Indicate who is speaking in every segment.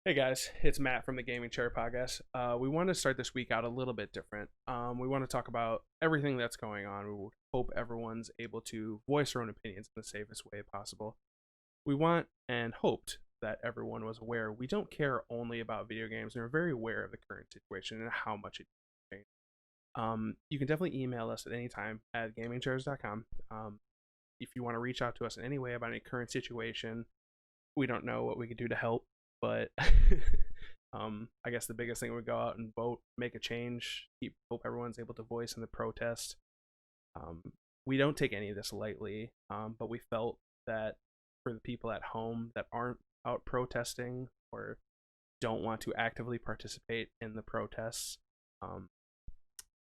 Speaker 1: Hey guys, it's Matt from the Gaming Chair Podcast. We want to start this week out a little bit different. We want to talk about everything that's going on. We hope everyone's able to voice their own opinions in the safest way possible. We want and hoped that everyone was aware we don't care only about video games and are very aware of the current situation and how much it changed. You can definitely email us at any time at gamingchairs.com. If you want to reach out to us in any way about any current situation, we don't know what we could do to help, but I guess the biggest thing would go out and vote, make a change, hope everyone's able to voice in the protest. We don't take any of this lightly, but we felt that for the people at home that aren't out protesting or don't want to actively participate in the protests,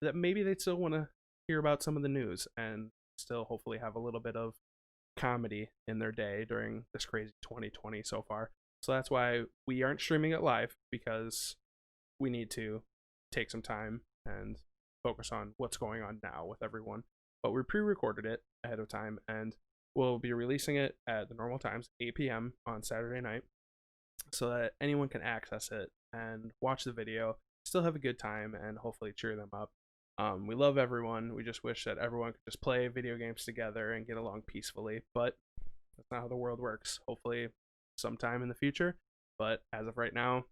Speaker 1: that maybe they'd still want to hear about some of the news and still hopefully have a little bit of comedy in their day during this crazy 2020 so far. So that's why we aren't streaming it live, because we need to take some time and focus on what's going on now with everyone. But we pre-recorded it ahead of time, and we'll be releasing it at the normal times, 8 p.m. on Saturday night, so that anyone can access it and watch the video, still have a good time, and hopefully cheer them up. We love everyone. We just wish that everyone could just play video games together and get along peacefully, but that's not how the world works. Hopefully sometime in the future, but as of right now,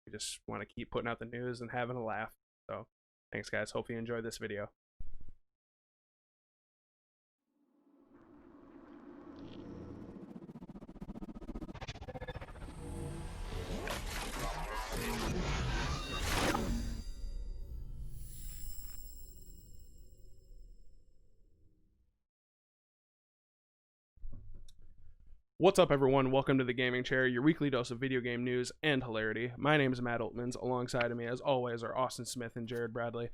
Speaker 1: we just want to keep putting out the news and having a laugh. So thanks guys, hope you enjoyed this video. What's up, everyone? Welcome to the Gaming Chair, your weekly dose of video game news and hilarity. My name is Matt Oltmans. Alongside of me, as always, are Austin Smith and Jared Bradley.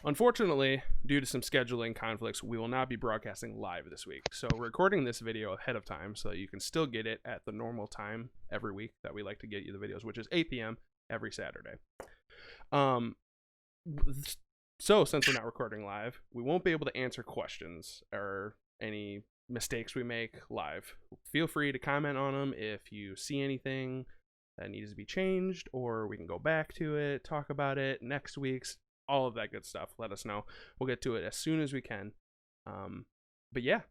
Speaker 1: Unfortunately, due to some scheduling conflicts, we will not be broadcasting live this week. So we're recording this video ahead of time so that you can still get it at the normal time every week that we like to get you the videos, which is 8 p.m. every Saturday. So since we're not recording live, we won't be able to answer questions or any mistakes we make live. Feel free to comment on them if you see anything that needs to be changed, or we can go back to it, talk about it next week's, all of that good stuff. Let us know. We'll get to it as soon as we can. But yeah,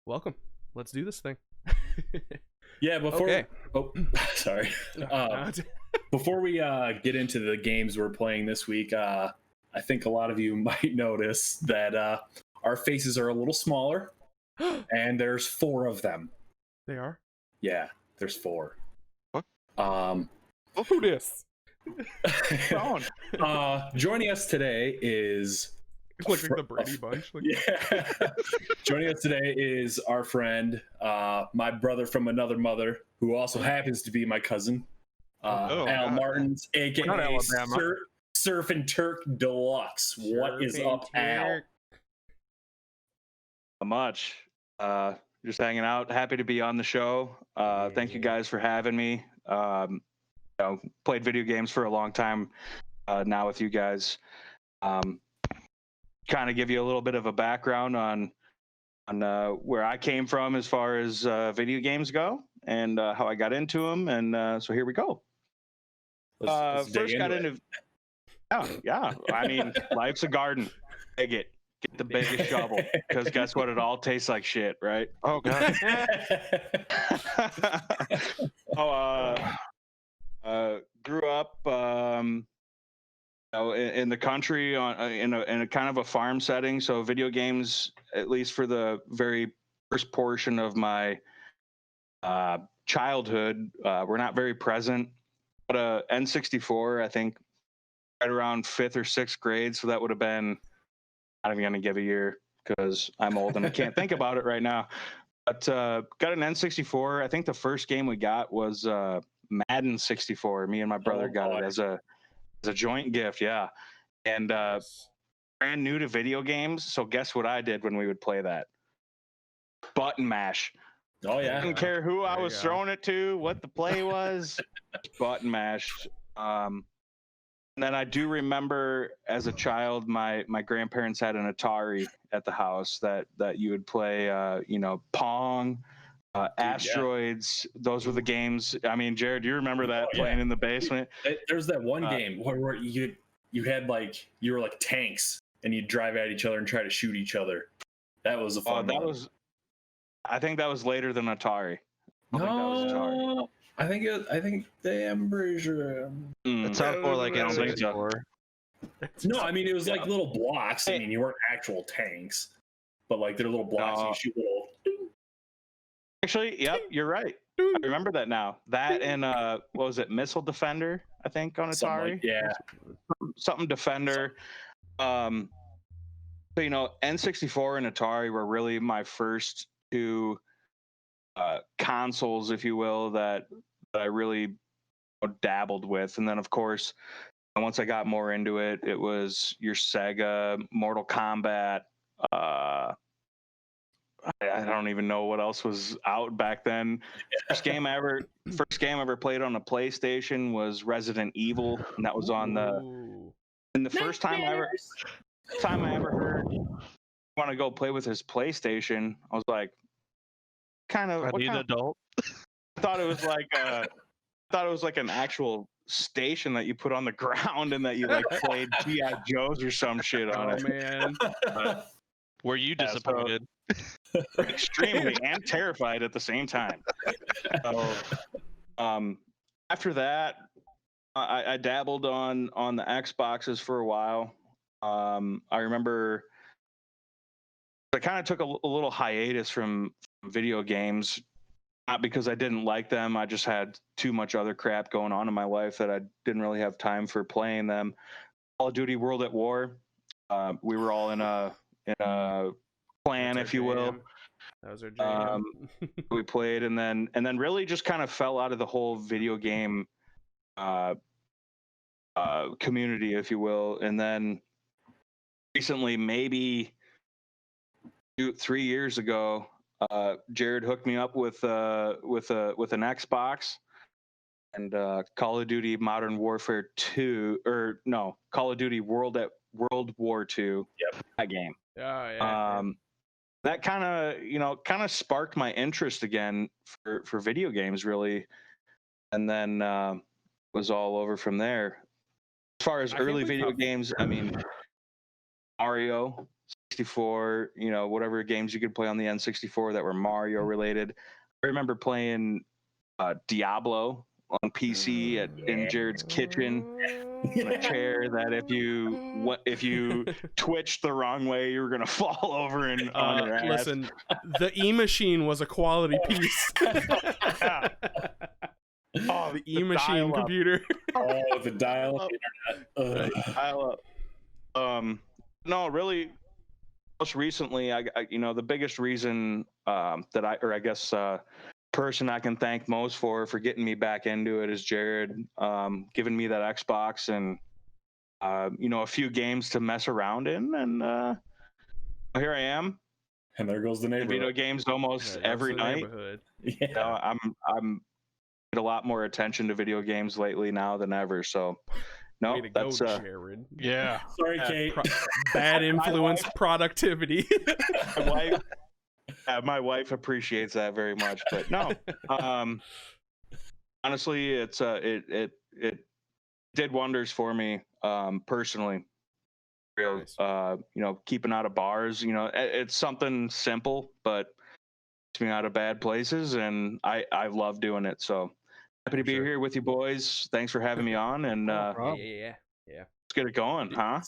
Speaker 1: welcome. Let's do this thing.
Speaker 2: Yeah, before
Speaker 1: okay.
Speaker 2: Sorry. Before we get into the games we're playing this week, I think a lot of you might notice that our faces are a little smaller. And there's 4 of them.
Speaker 1: They are?
Speaker 2: Yeah, there's 4.
Speaker 3: What?
Speaker 1: Who this?
Speaker 2: Joining us today is
Speaker 1: like the Brady Bunch.
Speaker 2: Yeah. Joining us today is our friend, my brother from another mother, who also happens to be my cousin, Al Martens, aka Surf and Turk Deluxe. What is up, Al?
Speaker 3: Not much. Just hanging out. Happy to be on the show. Thank you guys for having me. Played video games for a long time now with you guys. Kind of give you a little bit of a background on where I came from as far as video games go, and how I got into them. And so here we go.
Speaker 2: Let's
Speaker 3: first got into. Yeah. I mean, life's a garden. Dig it. Get the biggest shovel, because guess what? It all tastes like shit, right?
Speaker 1: Oh god.
Speaker 3: Grew up, in the country, in a kind of a farm setting. So video games, at least for the very first portion of my childhood, were not very present. But N64, I think, right around 5th or 6th grade. So that would have been. I'm not even going to give a year because I'm old and I can't think about it right now. But got an N64. I think the first game we got was Madden 64. Me and my brother got it as a joint gift, yeah. And brand new to video games. So guess what I did when we would play that? Button mash.
Speaker 2: Oh, yeah.
Speaker 3: I didn't care who I was throwing it to, what the play was. Button mash. And then I do remember as a child, my grandparents had an Atari at the house that you would play, Pong, Asteroids. Those were the games. I mean, Jared, do you remember that playing in the basement?
Speaker 2: There's that one game where you had like you were like tanks and you'd drive at each other and try to shoot each other. That was a fun one.
Speaker 3: I think that was later than Atari.
Speaker 2: I think the Embracer.
Speaker 4: It sounds more like N64.
Speaker 2: No, I mean it was like little blocks. I mean you weren't actual tanks, but like they're little blocks. And you shoot little.
Speaker 3: Actually, yep, you're right. I remember that now. That and what was it, Missile Defender? I think on Atari. Something Defender. So N64 and Atari were really my first two consoles, if you will, that I really dabbled with. And then of course, once I got more into it, it was your Sega, Mortal Kombat. I don't even know what else was out back then. First game I ever played on a PlayStation was Resident Evil, and that was on the first time I ever heard want to go play with his PlayStation. I was like,
Speaker 4: adult.
Speaker 3: I thought it was like an actual station that you put on the ground and that you like played G.I. Joes or some shit on it.
Speaker 1: Man.
Speaker 4: Were you disappointed?
Speaker 3: Extremely and terrified at the same time. So, after that, I dabbled on the Xboxes for a while. I remember I kind of took a little hiatus from video games, not because I didn't like them. I just had too much other crap going on in my life that I didn't really have time for playing them. Call of Duty World at War. We were all in a clan, if you will.
Speaker 1: That was our jam.
Speaker 3: We played, and then really just kind of fell out of the whole video game community, if you will. And then recently, maybe 3 years ago, Jared hooked me up with an Xbox and Call of Duty Modern Warfare 2, or no, Call of Duty World War 2.
Speaker 2: Yep.
Speaker 3: That game.
Speaker 1: Yeah.
Speaker 3: That kind of sparked my interest again for video games, really, and then was all over from there. As far as early video games, I mean, Mario 64, whatever games you could play on the N64 that were Mario related. I remember playing Diablo on PC in Jared's kitchen in a chair that if you twitched the wrong way, you were gonna fall over and on your ass.
Speaker 1: Listen, the E-Machine was a quality piece.
Speaker 3: Oh,
Speaker 1: the E-Machine computer.
Speaker 2: Oh, the dial-up internet.
Speaker 3: Dial-up. No, really. Most recently, I the biggest reason person I can thank most for getting me back into it is Jared, giving me that Xbox and a few games to mess around in, and here I am.
Speaker 2: And there goes the neighborhood.
Speaker 3: Video games almost every night.
Speaker 2: Yeah.
Speaker 3: I'm a lot more attention to video games lately now than ever. So no, that's
Speaker 1: Jared.
Speaker 4: Yeah.
Speaker 2: Sorry, Kate.
Speaker 1: Bad influence, productivity.
Speaker 3: My wife appreciates that very much, but no. Honestly, it did wonders for me personally. Real,
Speaker 1: Nice.
Speaker 3: Keeping out of bars. It's something simple, but keeps me out of bad places, and I love doing it. So happy to be here with you boys. Thanks for having me on, and
Speaker 1: yeah.
Speaker 3: let's get it going, huh?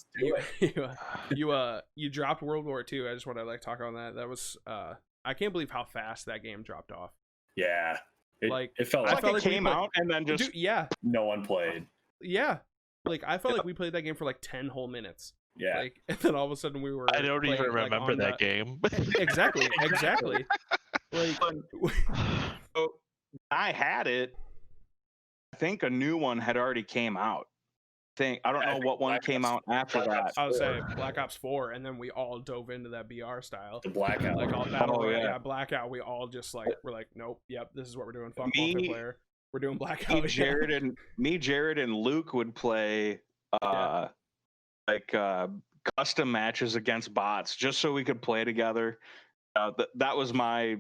Speaker 1: You dropped World War II. I just want to talk on that. That was I can't believe how fast that game dropped off.
Speaker 2: Yeah, it felt
Speaker 3: like it came out and then just
Speaker 2: no one played.
Speaker 1: Yeah, I felt like we played that game for 10 whole minutes.
Speaker 2: Yeah,
Speaker 1: and then all of a sudden we were.
Speaker 4: I don't even remember that game.
Speaker 1: Exactly.
Speaker 3: So I had it. I think a new one had already came out. I don't know what one came out after that.
Speaker 1: I would say Black Ops 4, and then we all dove into that BR style.
Speaker 2: The Blackout.
Speaker 1: Blackout. We all just we're like, nope, yep, this is what we're doing. Fuck multiplayer. We're doing Blackout.
Speaker 3: Jared and Luke would play custom matches against bots just so we could play together. That was my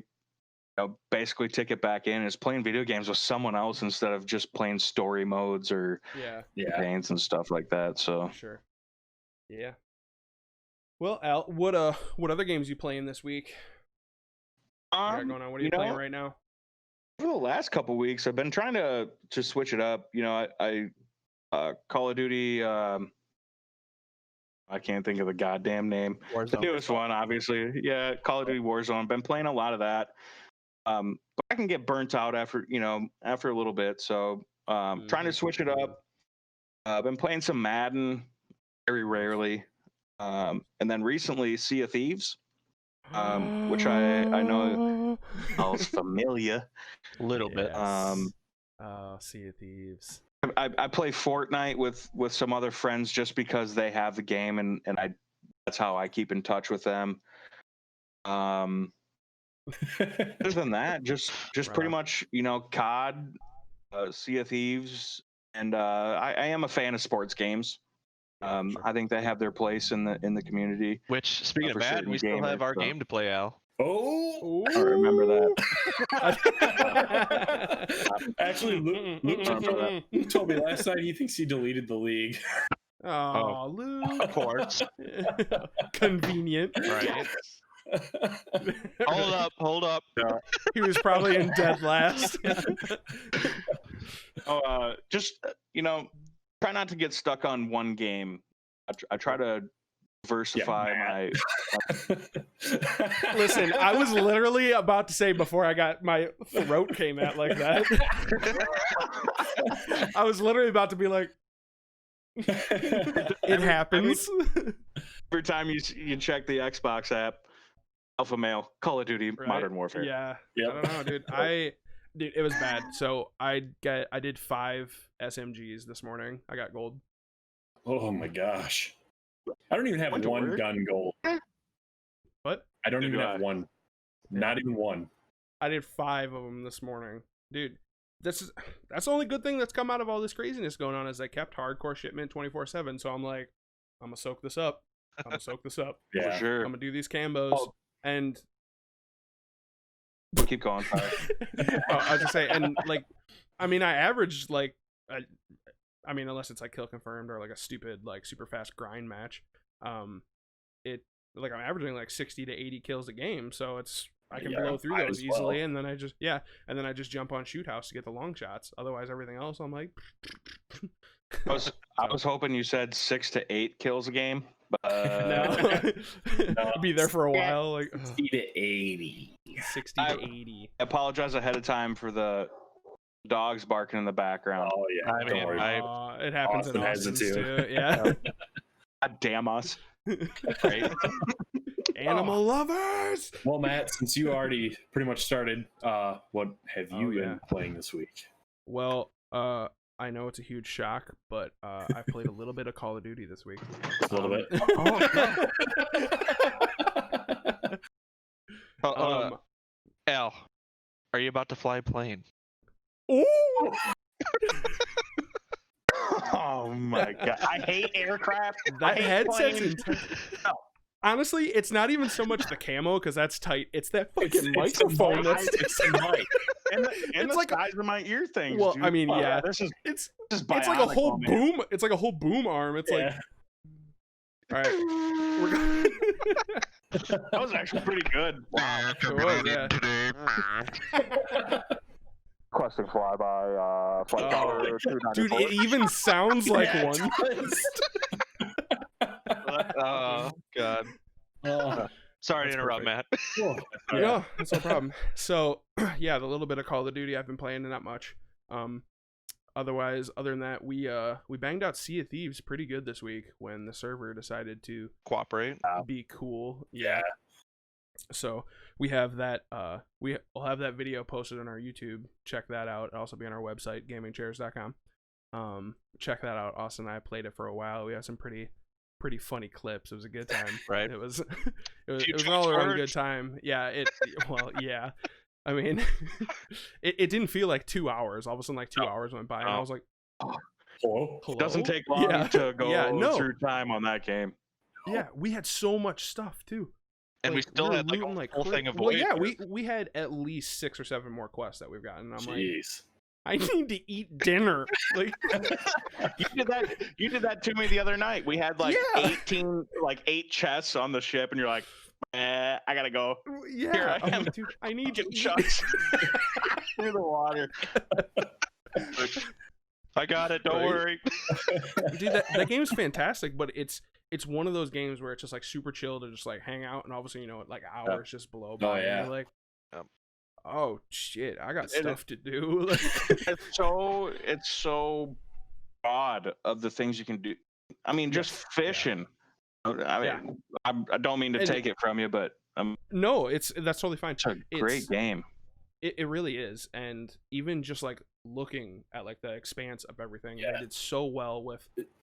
Speaker 3: basically ticket back in is playing video games with someone else instead of just playing story modes or campaigns and stuff like that. So
Speaker 1: for sure. Yeah. Well, Al, what other games you playing this week? Going on? What are you playing right now?
Speaker 3: For the last couple weeks, I've been trying to switch it up. I Call of Duty. I can't think of the goddamn name.
Speaker 4: Warzone.
Speaker 3: The newest one, obviously. Yeah, Call of Duty Warzone. Been playing a lot of that. But I can get burnt out after a little bit. So trying to switch it up. I've been playing some Madden very rarely. And then recently Sea of Thieves, which I know is familiar.
Speaker 4: A little bit.
Speaker 1: Sea of Thieves.
Speaker 3: I play Fortnite with some other friends just because they have the game, and that's how I keep in touch with them. Other than that, just pretty much COD, Sea of Thieves, and I am a fan of sports games. Sure. I think they have their place in the community.
Speaker 4: Which, speaking of Madden, we still have our game to play, Al.
Speaker 2: Oh,
Speaker 3: I remember that.
Speaker 2: Actually, Luke told me last night he thinks he deleted the league.
Speaker 1: Oh, Luke.
Speaker 4: Of course.
Speaker 1: Convenient.
Speaker 4: Right. Hold up.
Speaker 1: He was probably in dead last.
Speaker 3: Just try not to get stuck on one game. I try to diversify my.
Speaker 1: Listen, I was literally about to say before I got my throat came out like that. I was literally about to be like, it happens.
Speaker 3: Every time you check the Xbox app, Alpha Male, Call of Duty,
Speaker 1: right?
Speaker 3: Modern Warfare.
Speaker 1: Yeah.
Speaker 2: Yep.
Speaker 1: I don't know, dude. Dude, it was bad. So I did 5 SMGs this morning. I got gold.
Speaker 2: Oh my gosh. I don't even have one gun goal.
Speaker 1: What?
Speaker 2: I don't even have one. Not even one.
Speaker 1: I did 5 of them this morning. Dude, that's the only good thing that's come out of all this craziness going on is I kept hardcore shipment 24/7. So I'm like, I'm going to soak this up.
Speaker 2: Yeah.
Speaker 3: For sure.
Speaker 1: I'm going to do these cambos. And
Speaker 3: keep going.
Speaker 1: I was just saying, and like, I mean, I averaged like, I mean, unless it's like kill confirmed or like a stupid like super fast grind match, I'm averaging like 60 to 80 kills a game, so I can blow through those easily, and then I just jump on shoot house to get the long shots. Otherwise, everything else I'm like.
Speaker 3: I was hoping you said 6 to 8 kills a game, but
Speaker 1: no. Be there for a while, like
Speaker 2: 60 to 80.
Speaker 1: 60 to 80.
Speaker 3: I apologize ahead of time for the dogs barking in the background.
Speaker 2: Oh yeah, don't worry.
Speaker 1: It happens in Austin too. Yeah.
Speaker 3: God damn us.
Speaker 4: Right.
Speaker 1: Animal lovers.
Speaker 2: Well, Matt, since you already pretty much started, what have you been playing this week?
Speaker 1: Well, I know it's a huge shock, but I played a little bit of Call of Duty this week.
Speaker 2: A little bit.
Speaker 4: Al, are you about to fly a plane?
Speaker 1: Ooh!
Speaker 3: Oh my god! I hate aircraft.
Speaker 1: That headset's intense. Honestly, it's not even so much the camo because that's tight. It's that fucking microphone.
Speaker 3: It's like size of my ear things.
Speaker 1: Well,
Speaker 3: dude.
Speaker 1: I mean, yeah,
Speaker 3: it's
Speaker 1: like a whole boom. It's like a whole boom arm. It's like, all right, we're going.
Speaker 3: That was actually pretty good.
Speaker 1: Wow, it was, yeah.
Speaker 3: Requesting flyby, flight power 294.
Speaker 1: Dude, it even sounds like one.
Speaker 4: Oh god. Sorry to interrupt, Matt.
Speaker 1: Yeah, that's no problem. So, yeah, the little bit of Call of Duty I've been playing, not much. Other than that, we banged out Sea of Thieves pretty good this week when the server decided to
Speaker 4: cooperate,
Speaker 1: be cool.
Speaker 2: Yeah.
Speaker 1: So we have that. We'll have that video posted on our YouTube. Check that out. It'll also be on our website, gamingchairs.com. Check that out. Austin and I played it for a while. We had some pretty funny clips. It was a good time.
Speaker 4: Right.
Speaker 1: It was an all around good time. Yeah. Yeah. I mean, it didn't feel like 2 hours. All of a sudden, like 2 hours went by, and I was like,
Speaker 2: Hello?
Speaker 3: It doesn't take long to go through time on that game.
Speaker 1: Yeah, we had so much stuff too.
Speaker 4: And
Speaker 1: like,
Speaker 4: we still had like a whole thing of Voyager.
Speaker 1: Well, yeah, we had at least 6 or 7 more quests that we've gotten. I'm
Speaker 2: Jeez.
Speaker 1: like, I need to eat dinner. Like,
Speaker 3: you did that to me the other night. We had like 8 chests on the ship, and you're like, I gotta go.
Speaker 1: Yeah,
Speaker 3: Here I am.
Speaker 1: like, dude, I need to eat.
Speaker 3: Chucks through the water.
Speaker 4: I got it. Don't worry.
Speaker 1: Dude, that game's fantastic, but it's one of those games where it's just like super chill to just like hang out, and all of a sudden, like hours just blow by.
Speaker 2: Yeah.
Speaker 1: And you're like, oh shit, I got stuff to do.
Speaker 3: It's so broad of the things you can do. I mean, just fishing. I mean, I don't mean to take it from you, but
Speaker 1: no, that's totally fine.
Speaker 3: It's a great game.
Speaker 1: It really is, and even just like looking at like the expanse of everything, they did so well with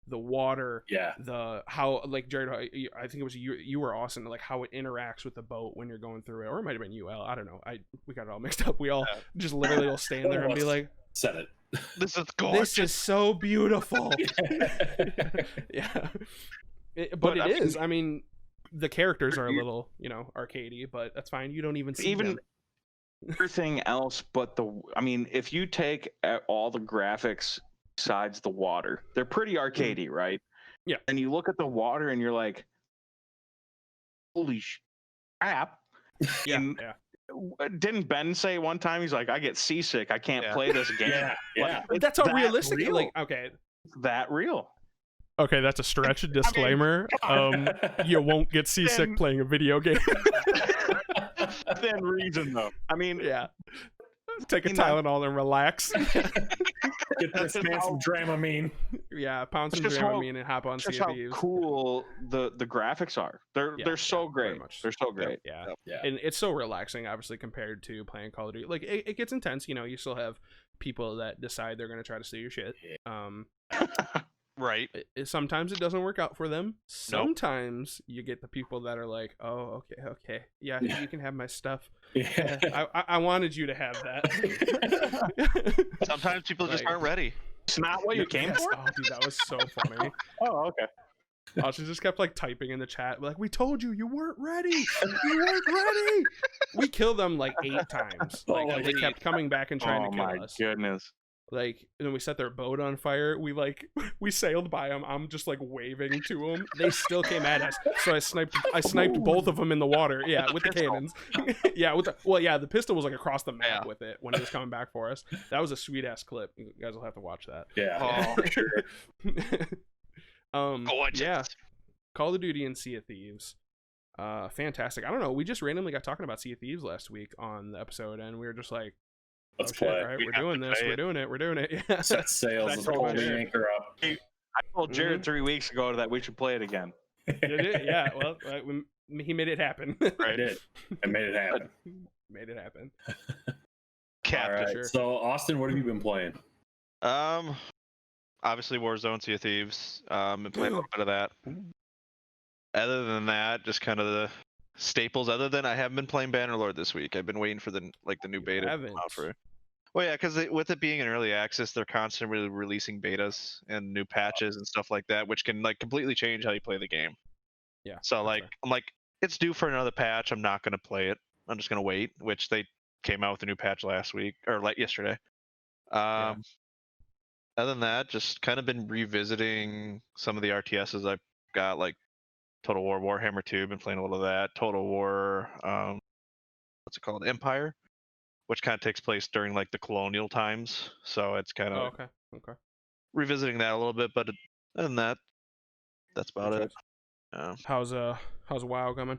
Speaker 1: the water, the how, like, Jared, I think it was you were awesome, like how it interacts with the boat when you're going through it, or it might have been UL, I don't know, we got it all mixed up. We all just literally will stand there and be like,
Speaker 2: said it,
Speaker 4: this is gorgeous,
Speaker 1: this is so beautiful. But it is. I mean, the characters are a little, arcadey, but that's fine. You don't even see them.
Speaker 3: Everything else but if you take all the graphics besides the water, they're pretty arcadey, right?
Speaker 1: Yeah.
Speaker 3: And you look at the water and you're like, holy crap.
Speaker 1: Yeah.
Speaker 3: Didn't Ben say one time, he's like, I get seasick, I can't play this game?
Speaker 2: Yeah.
Speaker 1: Like, that's how realistic.
Speaker 3: Real.
Speaker 1: Like, okay.
Speaker 3: That real.
Speaker 1: Okay, that's a stretch. Disclaimer. You won't get seasick playing a video game.
Speaker 3: Within reason, though. I mean,
Speaker 1: take a Tylenol and relax.
Speaker 2: Get this man some Dramamine.
Speaker 1: Yeah, pound some Dramamine and hop on Sea of Thieves.
Speaker 3: How cool the graphics are. They're so great. They're so great.
Speaker 1: Yeah. And it's so relaxing, obviously, compared to playing Call of Duty. Like, it gets intense. You still have people that decide they're going to try to steal your shit.
Speaker 4: Right.
Speaker 1: Sometimes it doesn't work out for them. Sometimes you get the people that are like, oh, okay. Yeah, you can have my stuff. Yeah. I wanted you to have that.
Speaker 4: Sometimes people just aren't ready.
Speaker 3: It's not what you came for?
Speaker 1: Oh, dude, that was so funny.
Speaker 3: Oh, okay.
Speaker 1: She just kept like typing in the chat, like, we told you weren't ready. You weren't ready. We killed them like 8 times. Like, they kept coming back and trying to kill us.
Speaker 3: Oh my goodness.
Speaker 1: Like, and then we set their boat on fire. We sailed by them. I'm just like waving to them. They still came at us. So I sniped both of them in the water. Yeah, with the cannons. The pistol was like across the map with it when it was coming back for us. That was a sweet ass clip. You guys will have to watch that.
Speaker 2: Yeah. For sure.
Speaker 1: Yeah. Call of Duty and Sea of Thieves. Fantastic. I don't know. We just randomly got talking about Sea of Thieves last week on the episode, and we were just like,
Speaker 2: let's play.
Speaker 1: Right? We're doing this. We're doing it. We're doing it. Yeah.
Speaker 2: Set sails and pull the anchor up.
Speaker 3: I told Jared 3 weeks ago that we should play it again.
Speaker 1: Did it? Yeah. Well, he made it happen.
Speaker 2: I did. I made it happen.
Speaker 1: Made it happen.
Speaker 2: All right. Sure. So, Austin, what have you been playing?
Speaker 4: Obviously Warzone, Sea of Thieves. Been playing a little bit of that. Other than that, just kind of the staples. Other than I haven't been playing Bannerlord this week. I've been waiting for the new beta to come out for. Well, yeah, because with it being in early access, they're constantly releasing betas and new patches and stuff like that, which can like completely change how you play the game.
Speaker 1: Yeah.
Speaker 4: So like, I'm like, it's due for another patch. I'm not gonna play it. I'm just gonna wait. Which they came out with a new patch last week or like yesterday. Other than that, just kind of been revisiting some of the RTSs I've got, like Total War, Warhammer 2. Been playing a little of that. Total War, what's it called? Empire, which kind of takes place during like the colonial times. So it's kind of
Speaker 1: okay. Revisiting
Speaker 4: that a little bit, but other than that, that's about it.
Speaker 1: How's WoW coming?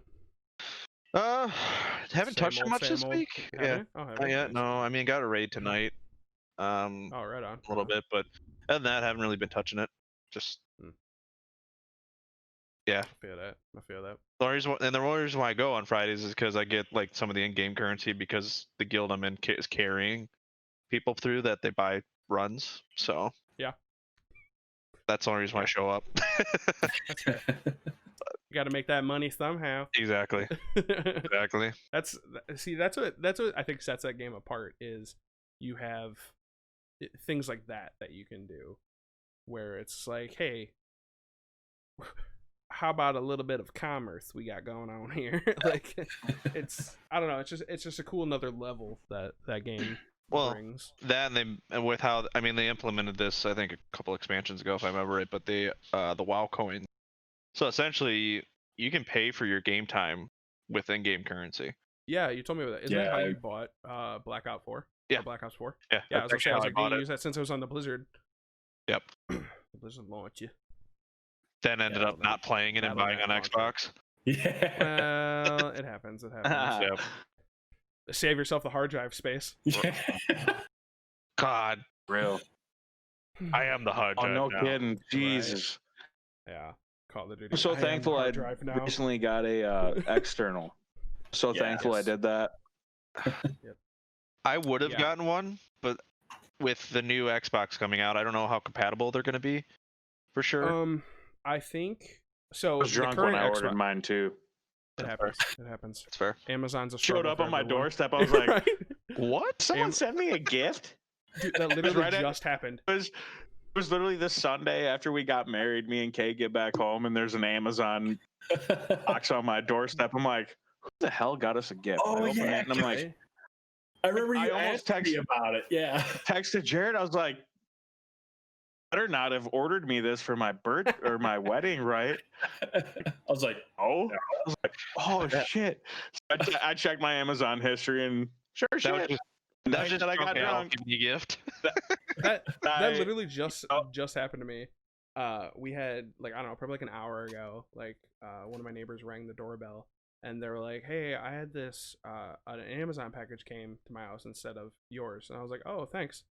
Speaker 4: Haven't touched it much this week. Yeah. Not yet. No, I mean, got a raid tonight.
Speaker 1: Right on.
Speaker 4: A little bit, but other than that, haven't really been touching it. Just yeah.
Speaker 1: I feel that.
Speaker 4: The only reason why I go on Fridays is because I get like some of the in-game currency because the guild I'm in is carrying people through that they buy runs. So
Speaker 1: yeah,
Speaker 4: that's the only reason why I show up.
Speaker 1: You got to make that money somehow.
Speaker 4: Exactly.
Speaker 1: That's what I think sets that game apart is you have things like that you can do where it's like, hey, how about a little bit of commerce we got going on here? Like, I don't know. It's just a cool another level that game brings.
Speaker 4: That and with how they implemented this, I think a couple expansions ago, if I remember right. But the WoW coin. So essentially, you can pay for your game time with in-game currency.
Speaker 1: Yeah, you told me about that. Isn't that how you bought Black Ops 4?
Speaker 4: Yeah.
Speaker 1: Black Ops 4?
Speaker 4: Yeah.
Speaker 1: Yeah, I was like, do you use that since it was on the Blizzard?
Speaker 4: Yep.
Speaker 1: The Blizzard launch you.
Speaker 4: Then ended up not playing it and buying on Xbox.
Speaker 2: Yeah.
Speaker 1: Well, it happens. Yep. Save yourself the hard drive space.
Speaker 2: Yeah.
Speaker 4: God.
Speaker 3: Real.
Speaker 4: I am the hard drive.
Speaker 3: Oh, no
Speaker 4: now.
Speaker 3: kidding. Jesus.
Speaker 1: Right. Yeah. Call of Duty.
Speaker 3: I'm so thankful I recently got a external. So thankful I did that.
Speaker 1: Yep.
Speaker 4: I would have gotten one, but with the new Xbox coming out, I don't know how compatible they're going to be. For sure.
Speaker 1: I think so.
Speaker 3: I was drunk when I ordered mine too.
Speaker 1: It happens. It happens.
Speaker 4: It's fair.
Speaker 1: Amazon's a
Speaker 3: showed up on my doorstep. I was like, right? "What? Someone sent me a gift?"
Speaker 1: Dude, that literally just happened.
Speaker 3: It was literally this Sunday after we got married. Me and Kay get back home, and there's an Amazon box on my doorstep. I'm like, "Who the hell got us a gift?"
Speaker 2: Oh yeah,
Speaker 3: and I'm like,
Speaker 2: I remember you almost texted me about it. Yeah,
Speaker 3: texted Jared. I was like, better not have ordered me this for my birth or my wedding, right?
Speaker 2: I was like, oh,
Speaker 3: no. I was like, oh shit. So I checked my Amazon history and sure shit.
Speaker 4: That just I got drunk. Give me a gift.
Speaker 1: that literally just happened to me. We had like, I don't know, probably like an hour ago, like one of my neighbors rang the doorbell and they were like, hey, I had this an Amazon package came to my house instead of yours. And I was like, oh, thanks.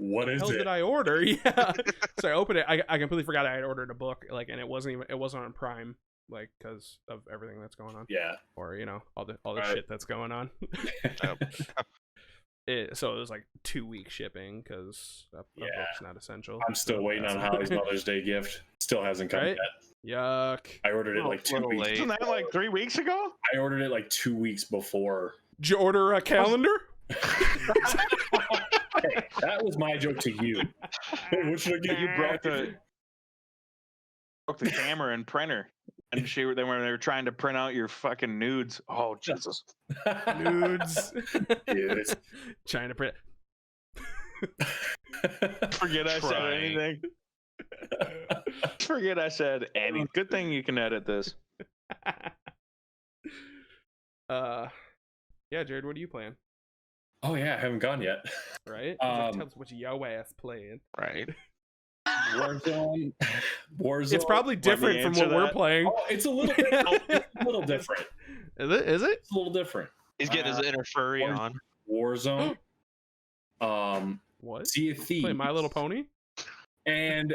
Speaker 2: What is it?
Speaker 1: What did I order? Yeah. So I opened it. I completely forgot I had ordered a book, like, and it wasn't on Prime, like, because of everything that's going on.
Speaker 2: Yeah.
Speaker 1: Or all the shit that's going on. So it was like 2-week shipping because a book's not essential.
Speaker 2: I'm still waiting on Holly's Mother's Day gift. Still hasn't come yet.
Speaker 1: Yuck.
Speaker 2: I ordered it like 2 weeks.
Speaker 3: Isn't that like 3 weeks ago?
Speaker 2: I ordered it like 2 weeks before.
Speaker 1: Did you order a calendar?
Speaker 2: Hey, that was my joke to you. Hey, what should I get?
Speaker 3: You broke the camera and printer, and they were trying to print out your fucking nudes. Oh Jesus,
Speaker 1: nudes.
Speaker 2: Yes.
Speaker 1: Trying to print.
Speaker 3: Forget I said anything. Forget I said anything. Good thing you can edit this.
Speaker 1: Yeah, Jared, what are you playing?
Speaker 2: Oh yeah, I haven't gone yet.
Speaker 1: Right? Tell us what your ass playing.
Speaker 4: Right.
Speaker 2: Warzone.
Speaker 1: It's probably different from what we're playing.
Speaker 2: Oh, it's a little different.
Speaker 1: Is it?
Speaker 2: It's a little different.
Speaker 4: He's getting his inner furry on.
Speaker 2: Warzone.
Speaker 1: What?
Speaker 2: Sea of Thieves.
Speaker 1: Play My Little Pony?
Speaker 2: And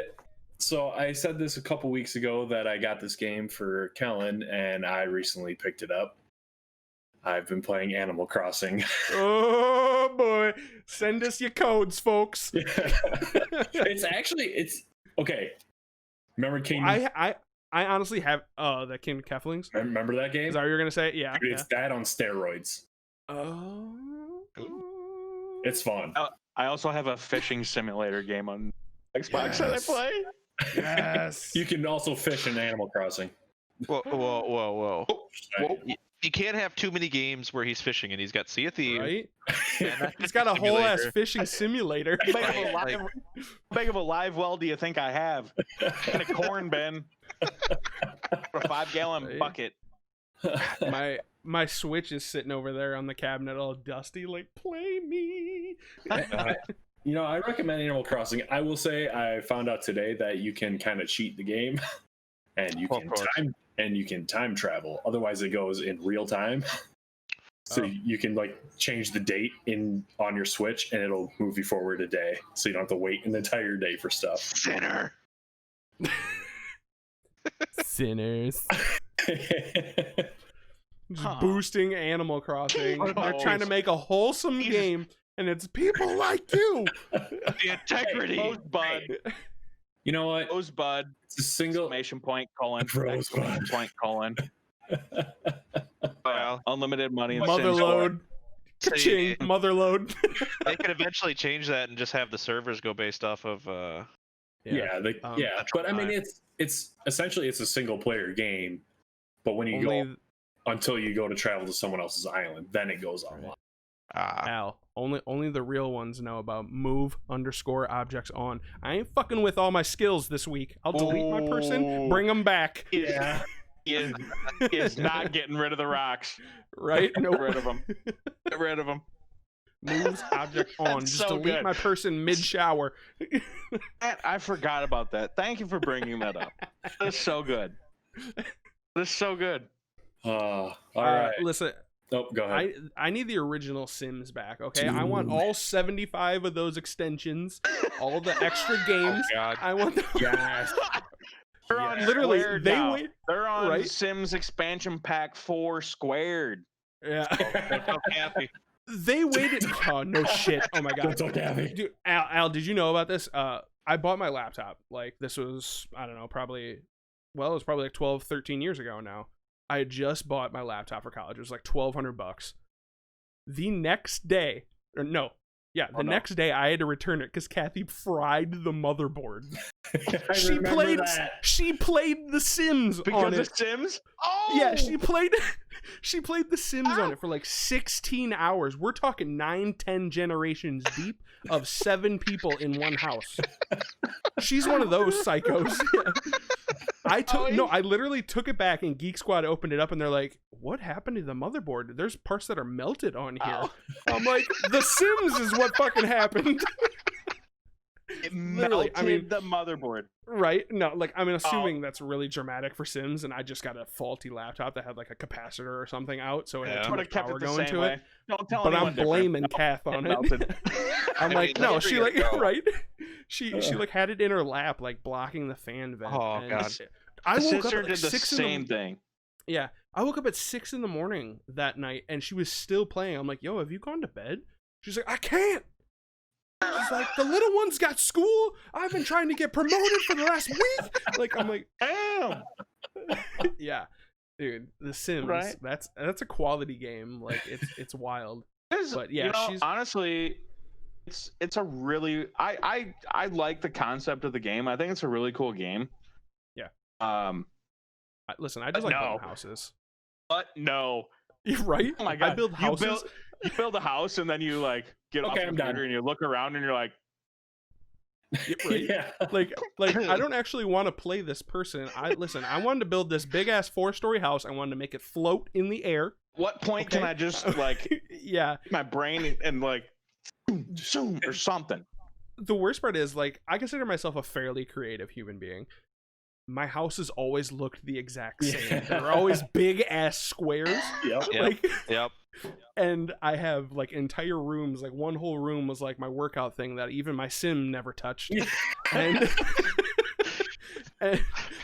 Speaker 2: so I said this a couple weeks ago that I got this game for Kellen, and I recently picked it up. I've been playing Animal Crossing.
Speaker 1: Oh boy, send us your codes, folks.
Speaker 2: It's okay. Remember King?
Speaker 1: I honestly have the King Keflings.
Speaker 2: Remember that game?
Speaker 1: Is that what you're gonna say? Yeah.
Speaker 2: It's that on steroids.
Speaker 1: Oh.
Speaker 2: It's fun.
Speaker 3: I also have a fishing simulator game on Xbox that I play.
Speaker 1: Yes.
Speaker 2: You can also fish in Animal Crossing.
Speaker 4: Whoa. You can't have too many games where he's fishing, and he's got Sea of Thieves.
Speaker 1: Right? He's got a whole ass fishing simulator.
Speaker 3: How big of a live well do you think I have? In a corn bin. A 5-gallon bucket.
Speaker 1: My Switch is sitting over there on the cabinet all dusty, like, play me.
Speaker 2: I recommend Animal Crossing. I will say I found out today that you can kind of cheat the game, and you can time travel. Otherwise, it goes in real time. So you can like change the date on your Switch, and it'll move you forward a day, so you don't have to wait an entire day for stuff.
Speaker 4: Sinner.
Speaker 1: Sinners. Just boosting Animal Crossing. They're trying to make a wholesome game, and it's people like you.
Speaker 4: The integrity.
Speaker 3: Rosebud.
Speaker 2: You know what?
Speaker 3: Rosebud.
Speaker 2: It's a single
Speaker 3: exclamation point colon.
Speaker 2: Rosebud.
Speaker 3: Point colon. Well, unlimited money.
Speaker 1: Motherload. Ching. Motherload.
Speaker 4: They could eventually change that and just have the servers go based off of
Speaker 2: Yeah, but I mean, it's essentially it's a single player game, but when you go until you go to travel to someone else's island, then it goes online.
Speaker 1: Al, only the real ones know about move_objects on. I ain't fucking with all my skills this week. I'll delete my person, bring them back.
Speaker 3: Yeah. He is not getting rid of the rocks.
Speaker 1: Right?
Speaker 3: Get rid of them. Get rid of them.
Speaker 1: Moves object on. Just so delete my person mid-shower.
Speaker 3: I forgot about that. Thank you for bringing that up. That's so good. That's so good.
Speaker 2: All right.
Speaker 1: Listen.
Speaker 2: Oh, go ahead.
Speaker 1: I need the original Sims back, okay? Dude. I want all 75 of those extensions, all the extra games. Oh, God. I want them.
Speaker 3: Yes. They're on
Speaker 1: literally
Speaker 3: they're on Sims expansion pack 4 squared.
Speaker 1: Yeah.
Speaker 3: So happy.
Speaker 1: They waited. Oh no shit. Oh my God.
Speaker 2: So happy.
Speaker 1: Dude, Al, did you know about this? I bought my laptop. Like this was, I don't know, it was probably like 12, 13 years ago now. I had just bought my laptop for college. It was like $1,200. The next day, next day I had to return it because Kathy fried the motherboard. She played The Sims on it.
Speaker 3: Because of Sims? Oh
Speaker 1: yeah, she played The Sims on it for like 16 hours. We're talking 9-10 generations deep of 7 people in one house. She's one of those psychos. I literally took it back and Geek Squad opened it up and they're like, what happened to the motherboard? There's parts that are melted on here.
Speaker 3: Oh.
Speaker 1: I'm like, The Sims is what fucking happened.
Speaker 3: It melted the motherboard.
Speaker 1: Right? No, like I'm assuming that's really dramatic for Sims, and I just got a faulty laptop that had like a capacitor or something out, so it had too much power going to it.
Speaker 3: Don't tell
Speaker 1: but
Speaker 3: anyone
Speaker 1: I'm blaming Kath on it. I'm like, no, she like right. She like had it in her lap, like blocking the fan vent.
Speaker 3: Oh God!
Speaker 1: I woke up
Speaker 3: at
Speaker 1: at like
Speaker 3: did the same thing.
Speaker 1: Yeah, I woke up at 6 a.m. that night, and she was still playing. I'm like, yo, have you gone to bed? She's like, I can't. She's like, the little one's got school. I've been trying to get promoted for the last week. Like, I'm like,
Speaker 3: damn.
Speaker 1: Yeah, dude, The Sims.
Speaker 3: Right?
Speaker 1: That's a quality game. Like, it's wild. But yeah, she's
Speaker 3: honestly, it's a really I like the concept of the game. I think it's a really cool game.
Speaker 1: Yeah. Listen, I just like building houses.
Speaker 3: But no.
Speaker 1: Right?
Speaker 3: Oh my God.
Speaker 1: I build houses.
Speaker 3: You build a house and then you like get off the computer and you look around and you're like,
Speaker 1: right? Yeah. Like I don't actually want to play this person. I wanted to build this big ass 4-story house. I wanted to make it float in the air.
Speaker 3: What point can I just like my brain and like zoom or something?
Speaker 1: The worst part is like I consider myself a fairly creative human being. My houses always looked the exact same. Yeah. They're always big ass squares.
Speaker 3: Yep.
Speaker 1: And I have like entire rooms, like one whole room was like my workout thing that even my sim never touched. and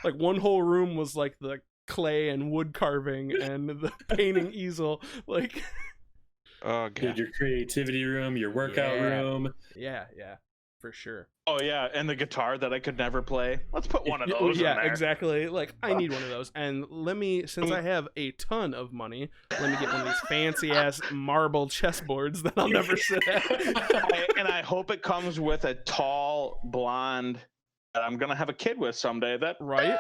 Speaker 1: like one whole room was like the clay and wood carving and the painting easel. Like,
Speaker 2: oh God. Dude, your creativity room, your workout room.
Speaker 1: Yeah, for sure.
Speaker 3: Oh yeah, and the guitar that I could never play. Let's put one of those in there.
Speaker 1: Exactly. Like I need one of those. And since I have a ton of money, let me get one of these fancy ass marble chessboards that I'll never sit at.
Speaker 3: And I hope it comes with a tall blonde that I'm gonna have a kid with someday.
Speaker 1: Right?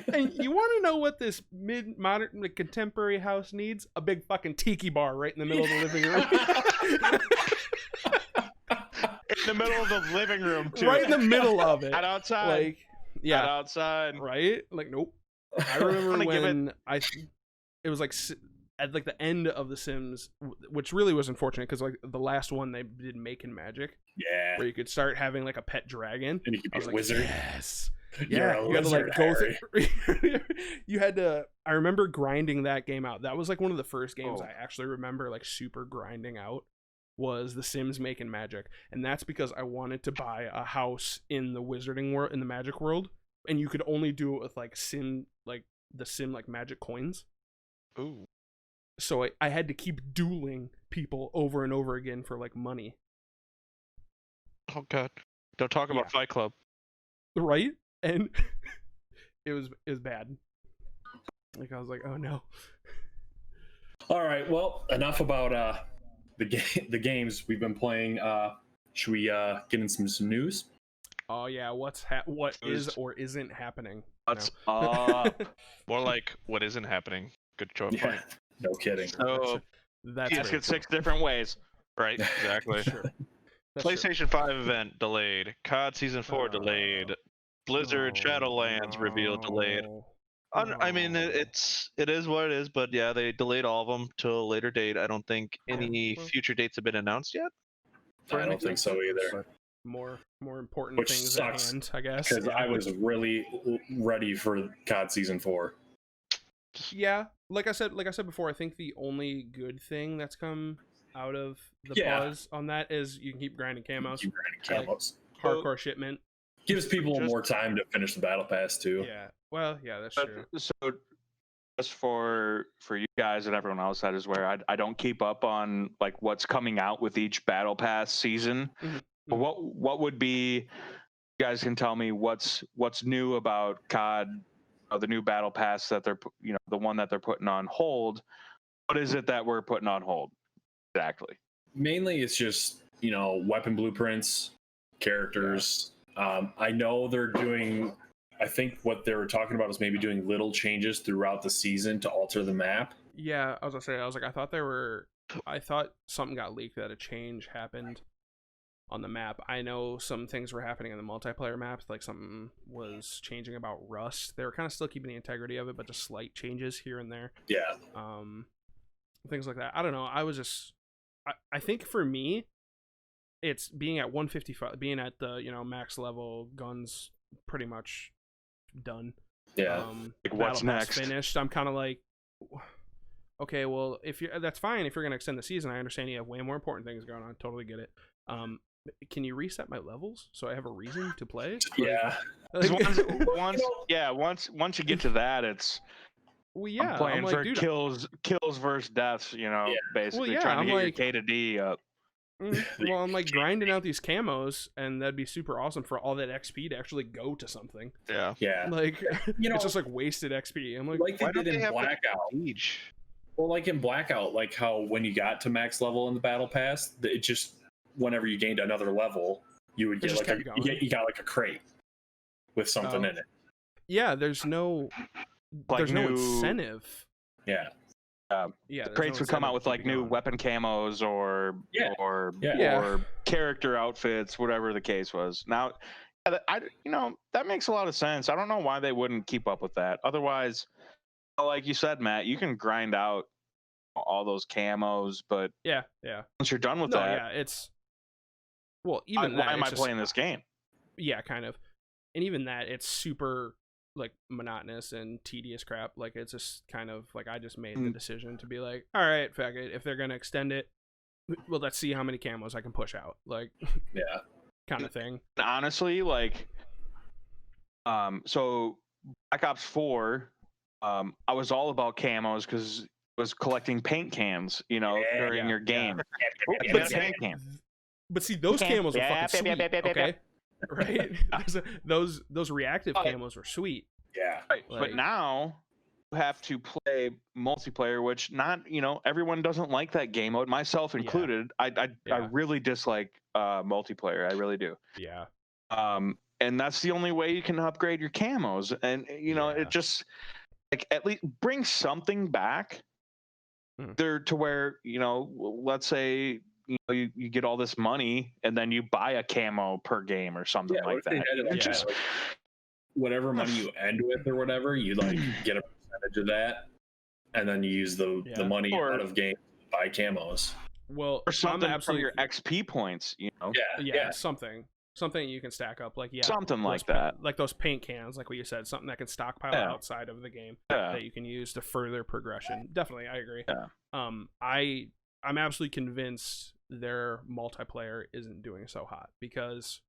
Speaker 1: And you want to know what this mid-modern contemporary house needs? A big fucking tiki bar right in the middle of the living room.
Speaker 3: In the middle of the living room, too.
Speaker 1: Right in the middle of it.
Speaker 3: Not outside.
Speaker 1: Like, yeah.
Speaker 3: Not outside.
Speaker 1: Right? Like, nope. I remember when it was like at like the end of The Sims, which really was unfortunate because like the last one they did Make and Magic.
Speaker 2: Yeah.
Speaker 1: Where you could start having like a pet dragon.
Speaker 2: And you could be a wizard.
Speaker 1: Yes. Yeah, you had to like go through. You had to. I remember grinding that game out. That was like one of the first games I actually remember like super grinding out. Was The Sims Make and Magic, and that's because I wanted to buy a house in the wizarding world, in the magic world, and you could only do it with like the Sim magic coins.
Speaker 3: Ooh.
Speaker 1: So I had to keep dueling people over and over again for like money.
Speaker 3: Oh God! Don't talk about Fight Club.
Speaker 1: Right? And it was bad. Like I was like, oh no.
Speaker 2: All right. Well, enough about the games we've been playing. Should we get in some news?
Speaker 1: Oh yeah, what is or isn't happening?
Speaker 3: What's
Speaker 1: No.
Speaker 3: up?
Speaker 4: More like what isn't happening. Good choice.
Speaker 2: Yeah, no kidding.
Speaker 3: So
Speaker 1: That's
Speaker 3: ask
Speaker 1: very
Speaker 3: it 6 different ways.
Speaker 4: Right, exactly.
Speaker 1: true. That's true.
Speaker 4: PlayStation 5 event delayed. COD Season 4 delayed. Blizzard Shadowlands reveal delayed. I mean, it is what it is, but yeah, they delayed all of them to a later date. I don't think any future dates have been announced yet.
Speaker 2: I don't think so either.
Speaker 1: More important
Speaker 2: Which
Speaker 1: things
Speaker 2: sucks,
Speaker 1: at hand, I guess.
Speaker 2: Because I was really ready for COD Season 4.
Speaker 1: Yeah, like I said before, I think the only good thing that's come out of the pause on that is you can keep grinding camos. Hardcore shipment.
Speaker 2: Gives people more time to finish the battle pass too.
Speaker 1: Yeah. Well, yeah, that's true.
Speaker 3: So just for you guys and everyone else, that is where I don't keep up on like what's coming out with each battle pass season.
Speaker 1: Mm-hmm.
Speaker 3: But what would be, you guys can tell me what's new about COD, the new battle pass that they're, the one that they're putting on hold. What is it that we're putting on hold exactly?
Speaker 2: Mainly it's just, weapon blueprints, characters. I know they're doing, I think what they were talking about is maybe doing little changes throughout the season to alter the map.
Speaker 1: Yeah, I was gonna say, I thought something got leaked that a change happened on the map. I know some things were happening in the multiplayer maps, like something was changing about Rust. They were kind of still keeping the integrity of it, but just slight changes here and there.
Speaker 2: Yeah.
Speaker 1: Things like that. I don't know. I think for me, it's being at 155, being at the max level, guns pretty much done.
Speaker 2: Yeah.
Speaker 3: Like what's next?
Speaker 1: Finished. I'm kind of like, okay, well, that's fine if you're gonna extend the season. I understand you have way more important things going on. Totally get it. Can you reset my levels so I have a reason to play?
Speaker 2: Yeah.
Speaker 3: Once you get to that, it's.
Speaker 1: Well, yeah,
Speaker 3: I'm playing for kills versus deaths. Basically trying to get your K to D up.
Speaker 1: Well, I'm like grinding out these camos, and that'd be super awesome for all that XP to actually go to something.
Speaker 3: Yeah.
Speaker 1: Like, it's just like wasted XP. I'm like
Speaker 2: they did in Blackout. Well, like in Blackout, like how when you got to max level in the battle pass, it just whenever you gained another level, you would get you got like a crate with something in it.
Speaker 1: Yeah, there's no no incentive.
Speaker 2: Yeah.
Speaker 3: The crates would come out with like new weapon camos or character outfits, whatever the case was. Now, that makes a lot of sense. I don't know why they wouldn't keep up with that. Otherwise, like you said, Matt, you can grind out all those camos, but once you're done with
Speaker 1: it's even
Speaker 3: why am I playing this game?
Speaker 1: Yeah, kind of, and even that it's super like monotonous and tedious crap. Like it's just kind of like I just made the decision to be like, all right, fuck it. If they're gonna extend it, well, let's see how many camos I can push out. Like, kind of thing.
Speaker 3: Honestly, like, so Black Ops 4, I was all about camos because it was collecting paint cans, during your game.
Speaker 1: But see, those camos are fucking sweet. Okay. Right, those reactive camos were sweet.
Speaker 2: Yeah,
Speaker 3: right. But now you have to play multiplayer, which not everyone doesn't like that game mode, myself included. I really dislike multiplayer. I really do.
Speaker 1: Yeah.
Speaker 3: And that's the only way you can upgrade your camos, and it just like at least bring something back there to where let's say. You get all this money and then you buy a camo per game or something like that.
Speaker 2: Like whatever money you end with or whatever, you like get a percentage of that, and then you use the money out of game to buy camos.
Speaker 1: Well,
Speaker 3: or something from your XP points,
Speaker 1: something you can stack up, like
Speaker 3: something like that,
Speaker 1: like those paint cans, like what you said, something that can stockpile outside of the game that you can use to further progression. Definitely, I agree. I'm absolutely convinced their multiplayer isn't doing so hot because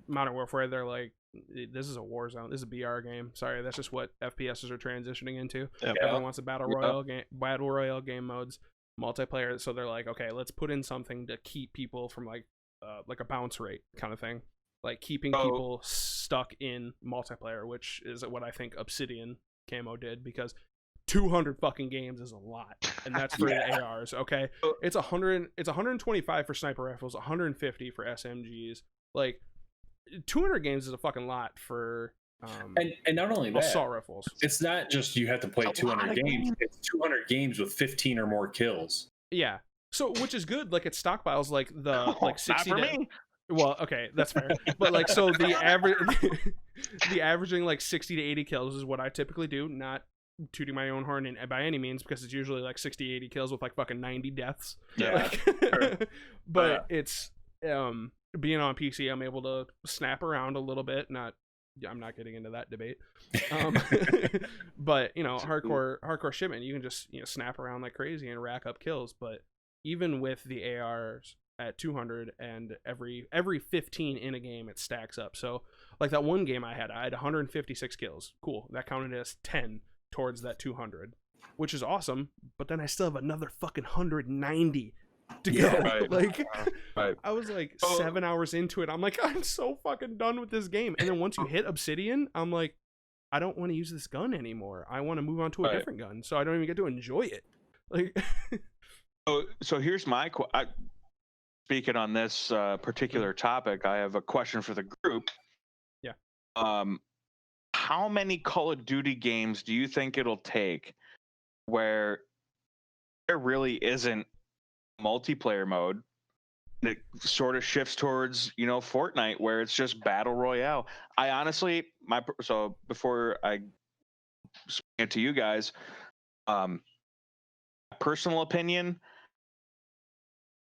Speaker 1: Modern Warfare, they're like, this is a war zone, this is a BR game. Sorry, that's just what FPSs are transitioning into. Everyone wants a battle royale game modes, multiplayer, so they're like, okay, let's put in something to keep people from like a bounce rate kind of thing, like keeping people stuck in multiplayer, which is what I think Obsidian camo did, because 200 fucking games is a lot, and that's for the ARs. Okay, it's 125 for sniper rifles, 150 for SMGs. Like, 200 games is a fucking lot for.
Speaker 2: And not only that,
Speaker 1: assault rifles.
Speaker 2: It's not just you have to play 200 games. It's 200 games with 15 or more kills.
Speaker 1: Yeah. So, which is good. Like, it stockpiles like the like 60
Speaker 4: not for me.
Speaker 1: Well, okay, that's fair. But like, so the average, the averaging like 60 to 80 kills is what I typically do. Not tooting my own horn by any means, because it's usually like 60, 80 kills with like fucking 90 deaths.
Speaker 2: Yeah.
Speaker 1: Like, but it's being on PC, I'm able to snap around a little bit. I'm not getting into that debate. But hardcore shipment, you can just snap around like crazy and rack up kills. But even with the ARs at 200 and every 15 in a game, it stacks up. So like that one game I had 156 kills. Cool, that counted as 10 towards that 200, which is awesome. But then I still have another fucking 190 to go. Right. Right. I was like 7 hours into it. I'm like, I'm so fucking done with this game. And then once you hit Obsidian, I'm like, I don't want to use this gun anymore. I want to move on to a different gun, so I don't even get to enjoy it. Like,
Speaker 3: so here's my speaking on this particular topic. I have a question for the group.
Speaker 1: Yeah.
Speaker 3: How many Call of Duty games do you think it'll take where there really isn't multiplayer mode that sort of shifts towards Fortnite, where it's just battle royale? I honestly, so before I speak it to you guys, personal opinion,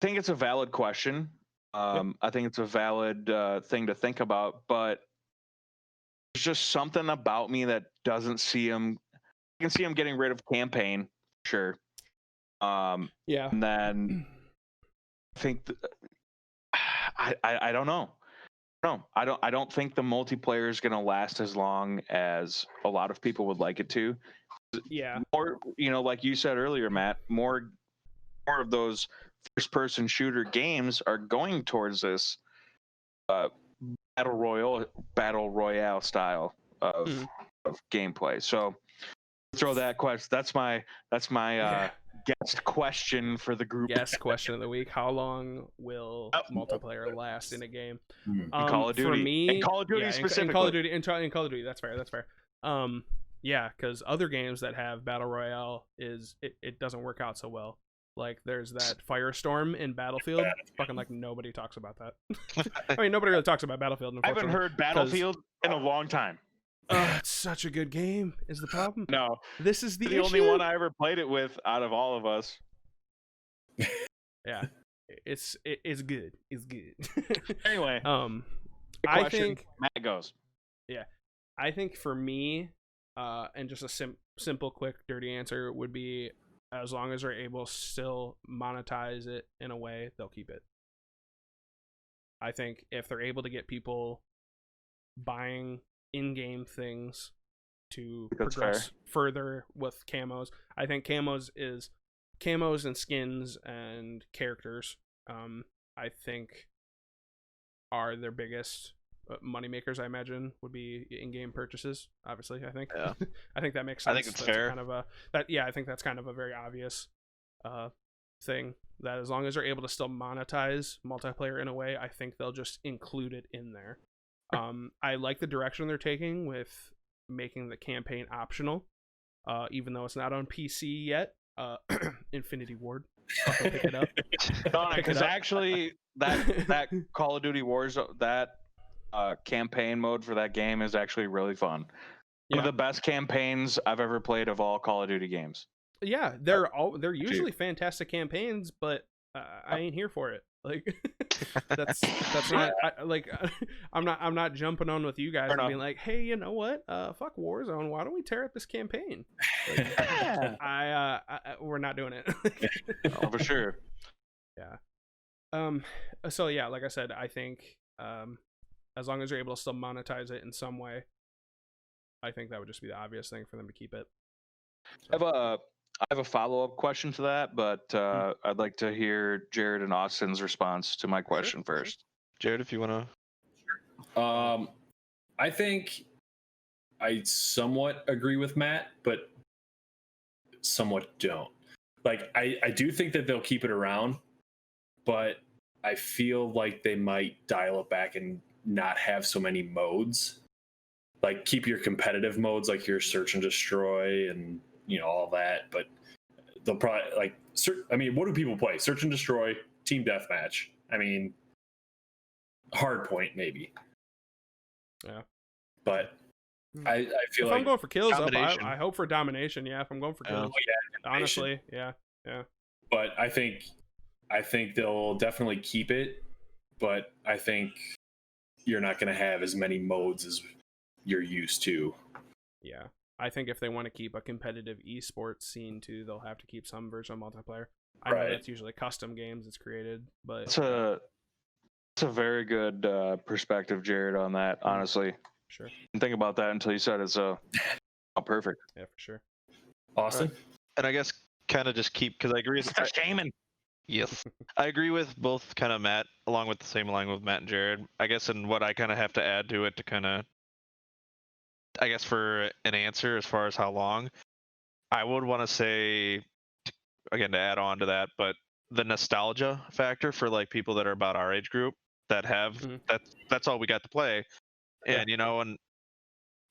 Speaker 3: I think it's a valid question. I think it's a valid thing to think about, but there's just something about me that doesn't see him. I can see him getting rid of campaign, sure.
Speaker 1: Yeah.
Speaker 3: And then I think I don't know. No, I don't think the multiplayer is going to last as long as a lot of people would like it to.
Speaker 1: Yeah.
Speaker 3: More, like you said earlier, Matt, more of those first-person shooter games are going towards this battle royale style of gameplay. So throw that question. That's my guest question for the group.
Speaker 1: Guest question of the week: how long will multiplayer last in a game?
Speaker 3: Call of Duty.
Speaker 1: For me,
Speaker 3: in Call of Duty specifically.
Speaker 1: In Call of Duty, in Call of Duty, that's fair. Yeah, because other games that have battle royale it doesn't work out so well. Like there's that Firestorm in Battlefield. Fucking like nobody talks about that. I mean, nobody really talks about Battlefield.
Speaker 3: I haven't heard Battlefield in a long time.
Speaker 1: It's such a good game. Is the problem?
Speaker 3: No,
Speaker 1: this is the
Speaker 3: only one I ever played it with out of all of us.
Speaker 1: Yeah, it's good. It's good.
Speaker 3: Anyway,
Speaker 1: I think
Speaker 3: Matt goes.
Speaker 1: Yeah, I think for me, and just a simple, quick, dirty answer would be, as long as they're able to still monetize it in a way, they'll keep it. I think if they're able to get people buying in-game things to progress further with camos, I think camos and skins and characters, I think are their biggest money makers. I imagine would be in-game purchases. Obviously, I think. Yeah. I think that makes sense.
Speaker 4: I think it's fair.
Speaker 1: Kind of I think that's kind of a very obvious thing. That as long as they're able to still monetize multiplayer in a way, I think they'll just include it in there. I like the direction they're taking with making the campaign optional, even though it's not on PC yet. Infinity Ward, fucking pick it up.
Speaker 3: Because actually, that Call of Duty Wars, that campaign mode for that game is actually really fun. One of the best campaigns I've ever played of all Call of Duty games.
Speaker 1: Yeah, they're usually fantastic campaigns, but I ain't here for it. Like that's not I'm not jumping on with you guys and being like, hey, you know what? Fuck Warzone. Why don't we tear up this campaign? Like, we're not doing it.
Speaker 3: Oh, for sure.
Speaker 1: Yeah. So yeah, like I said, I think as long as you're able to still monetize it in some way, I think that would just be the obvious thing for them to keep it. So.
Speaker 3: I have a follow-up question to that, but I'd like to hear Jared and Austin's response to my question first.
Speaker 4: Jared, if you want
Speaker 2: to. I think I somewhat agree with Matt, but somewhat don't. Like, I do think that they'll keep it around, but I feel like they might dial it back and not have so many modes. Like keep your competitive modes, like your search and destroy, and all that. But they'll probably what do people play? Search and destroy, team deathmatch. Hard point maybe.
Speaker 1: Yeah.
Speaker 2: But I feel
Speaker 1: if
Speaker 2: like
Speaker 1: I'm going for kills up, I hope for domination. Yeah, if I'm going for kills, honestly, yeah.
Speaker 2: But I think they'll definitely keep it. But I think you're not going to have as many modes as you're used to.
Speaker 1: Yeah, I think if they want to keep a competitive esports scene too, they'll have to keep some version of multiplayer. I know that's usually custom games it's created, but
Speaker 3: it's a very good perspective, Jared, on that. Honestly,
Speaker 1: sure.
Speaker 3: Didn't think about that until you said it. So, perfect.
Speaker 1: Yeah, for sure.
Speaker 2: Awesome.
Speaker 4: And I guess kind of just keep, because I agree with
Speaker 3: Shaman.
Speaker 4: Yes, I agree with both kind of Matt, along with the same line with Matt and Jared. I guess, and what I kind of have to add to it to kind of, I guess, for an answer as far as how long, I would want to say, again, to add on to that, but the nostalgia factor for like people that are about our age group that have that's all we got to play, and and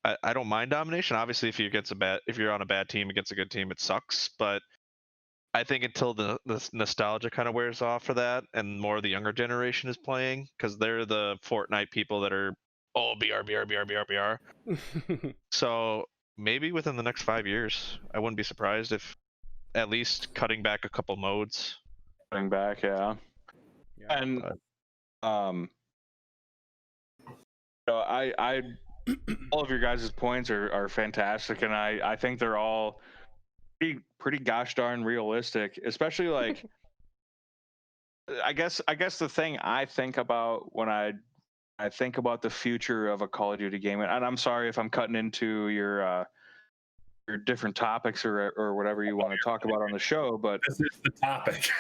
Speaker 4: I don't mind domination. Obviously, if you're on a bad team against a good team, it sucks. But I think until the nostalgia kind of wears off for that, and more of the younger generation is playing, because they're the Fortnite people that are BR. So maybe within the next 5 years, I wouldn't be surprised if at least cutting back a couple modes.
Speaker 3: Cutting back, yeah. And I all of your guys' points are fantastic, and I think they're all pretty gosh darn realistic, especially like I guess the thing I think about when I think about the future of a Call of Duty game, and I'm sorry if I'm cutting into your different topics or whatever you want to talk about on the show, but
Speaker 2: this is the topic.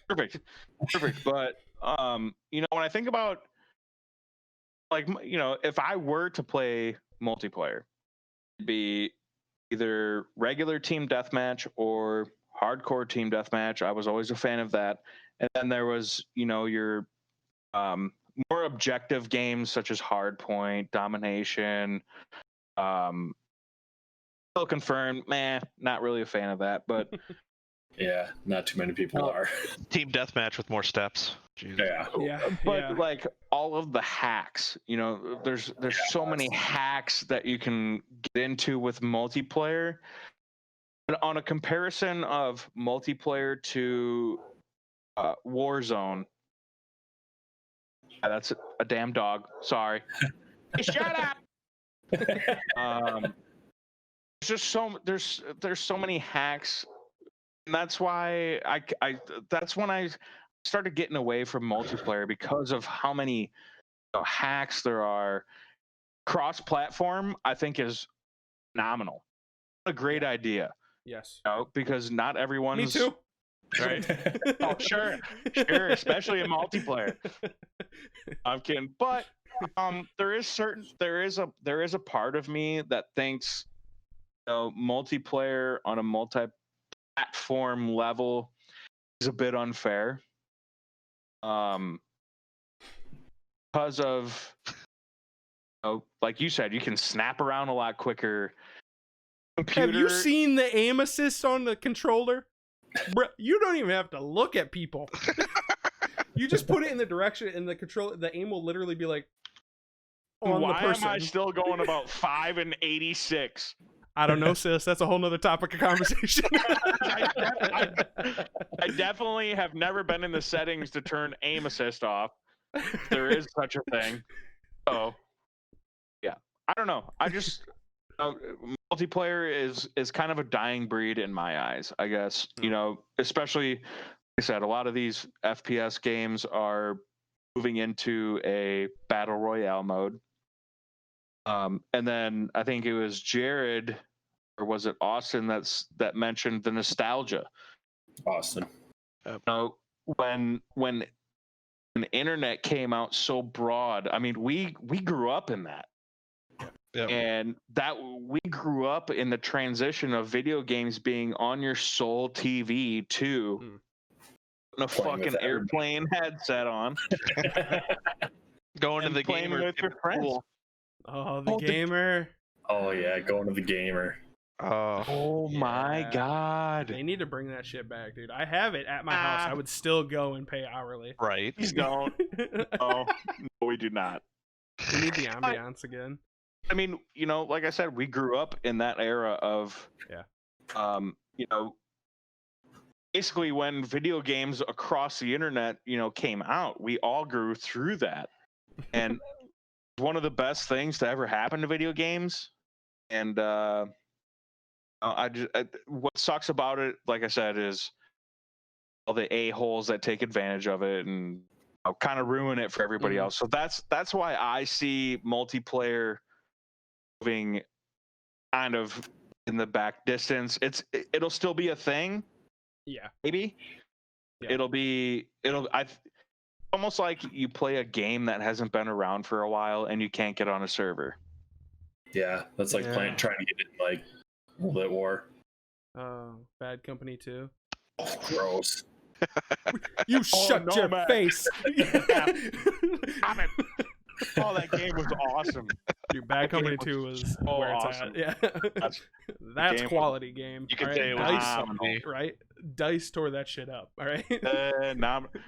Speaker 3: Perfect. But when I think about, like, if I were to play multiplayer, it'd be either regular team deathmatch or hardcore team deathmatch. I was always a fan of that. And then there was, your more objective games such as Hardpoint, Domination. Still confirmed, not really a fan of that, but
Speaker 2: yeah, not too many people are.
Speaker 4: Team deathmatch with more steps. Jesus.
Speaker 2: Yeah.
Speaker 3: But like all of the hacks, there's so many hacks that you can get into with multiplayer. But on a comparison of multiplayer to Warzone, that's a damn dog. Sorry. Hey, shut up. There's so many hacks, and that's why that's when I started getting away from multiplayer, because of how many hacks there are. Cross-platform, I think, is phenomenal. A great idea.
Speaker 1: Yes.
Speaker 3: Because not everyone's.
Speaker 1: Me too.
Speaker 3: Right? Oh, sure, especially in multiplayer. I'm kidding, but there is a part of me that thinks multiplayer on a multi-platform level is a bit unfair, because of like you said, you can snap around a lot quicker.
Speaker 1: Have you seen the aim assist on the controller? Bro, you don't even have to look at people. You just put it in the direction, and the aim will literally be like on the person.
Speaker 3: Why am I still going about 5 and 86?
Speaker 1: I don't know, sis. That's a whole nother topic of conversation.
Speaker 3: I definitely have never been in the settings to turn aim assist off. There is such a thing. So, yeah, I don't know. I just multiplayer is kind of a dying breed in my eyes, I guess. Especially, like I said, a lot of these FPS games are moving into a battle royale mode. And then I think it was Jared, or was it Austin, that mentioned the nostalgia.
Speaker 2: Austin.
Speaker 3: When the internet came out so broad, I mean, we grew up in that. Yep. And that we grew up in the transition of video games being on your sole TV too. A fucking airplane headset on.
Speaker 4: to the
Speaker 3: playing
Speaker 4: gamer
Speaker 3: with your friends.
Speaker 4: pool.
Speaker 1: Oh, the gamer.
Speaker 2: Oh yeah, going to the gamer.
Speaker 3: Oh my
Speaker 1: Yeah.
Speaker 3: god.
Speaker 1: They need to bring that shit back, dude. I have it at my house. I would still go and pay hourly.
Speaker 4: Right.
Speaker 3: Please don't. Oh, no, we do not.
Speaker 1: We need the ambiance again.
Speaker 3: I mean, like I said, we grew up in that era of, basically when video games across the internet, came out, we all grew through that. And one of the best things to ever happen to video games. And what sucks about it, like I said, is all the a-holes that take advantage of it and kind of ruin it for everybody else. So that's why I see multiplayer moving kind of in the back distance. It'll still be a thing.
Speaker 1: Yeah.
Speaker 3: Maybe. Yeah. It'll almost like you play a game that hasn't been around for a while and you can't get on a server.
Speaker 2: Yeah, that's like trying to get in like World at War.
Speaker 1: Oh, Bad Company 2.
Speaker 2: Oh, gross.
Speaker 1: You shut your face.
Speaker 3: Damn it. Oh, that game was awesome.
Speaker 1: Dude, Bad Company 2 was where it's
Speaker 3: awesome.
Speaker 1: at. Yeah. That's quality game.
Speaker 4: You can say it was
Speaker 1: right? DICE tore that shit up. All right.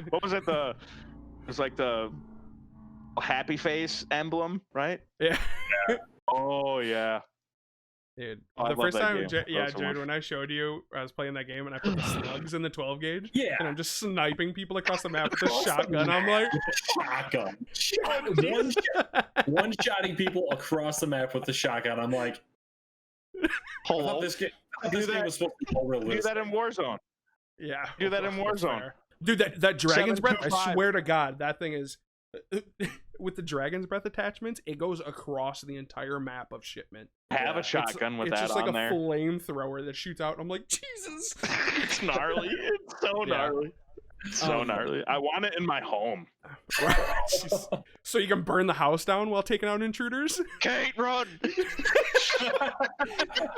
Speaker 3: What was it? It was like the happy face emblem, right?
Speaker 1: Yeah.
Speaker 3: Oh yeah.
Speaker 1: Dude,
Speaker 3: the
Speaker 1: first time, Jared, when I showed you, I was playing that game and I put the slugs in the 12 gauge.
Speaker 2: Yeah.
Speaker 1: And I'm just sniping people across the map with a shotgun. I'm like,
Speaker 2: shotgun. One-shotting people across the map with the shotgun. I'm like, this game was supposed to be more realistic.
Speaker 3: Do that in Warzone.
Speaker 1: Yeah.
Speaker 3: Do that in Warzone.
Speaker 1: Dude, that Dragon's Breath, I
Speaker 3: 725.
Speaker 1: swear to God, that thing is... with the Dragon's Breath attachments, it goes across the entire map of shipment.
Speaker 3: Have a shotgun with that on there.
Speaker 1: It's just like a flamethrower that shoots out. And I'm like, Jesus.
Speaker 3: It's gnarly. It's so gnarly. It's so gnarly. I want it in my home.
Speaker 1: So you can burn the house down while taking out intruders?
Speaker 4: Kate, run!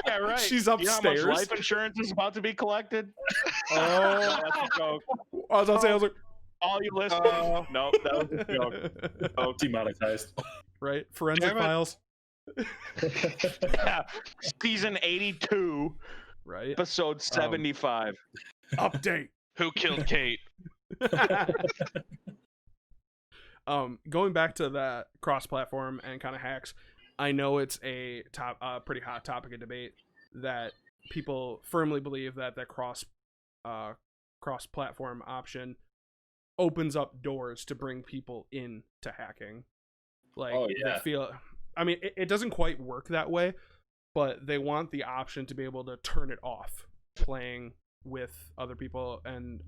Speaker 3: Yeah, right.
Speaker 1: She's upstairs.
Speaker 3: You know how much life insurance is about to be collected?
Speaker 1: Oh.
Speaker 3: That's a joke.
Speaker 1: I was about to say, I was like,
Speaker 3: all you listeners. No, that was a joke.
Speaker 2: Oh, demonetized.
Speaker 1: Right? Forensic Files.
Speaker 3: Yeah. Season 82.
Speaker 1: Right?
Speaker 3: Episode 75.
Speaker 1: Update.
Speaker 4: Who killed Kate?
Speaker 1: Going back to that cross-platform and kind of hacks, I know it's a pretty hot topic of debate that people firmly believe that cross-platform option opens up doors to bring people in to hacking. Like, they feel, I mean, it doesn't quite work that way, but they want the option to be able to turn it off playing with other people, and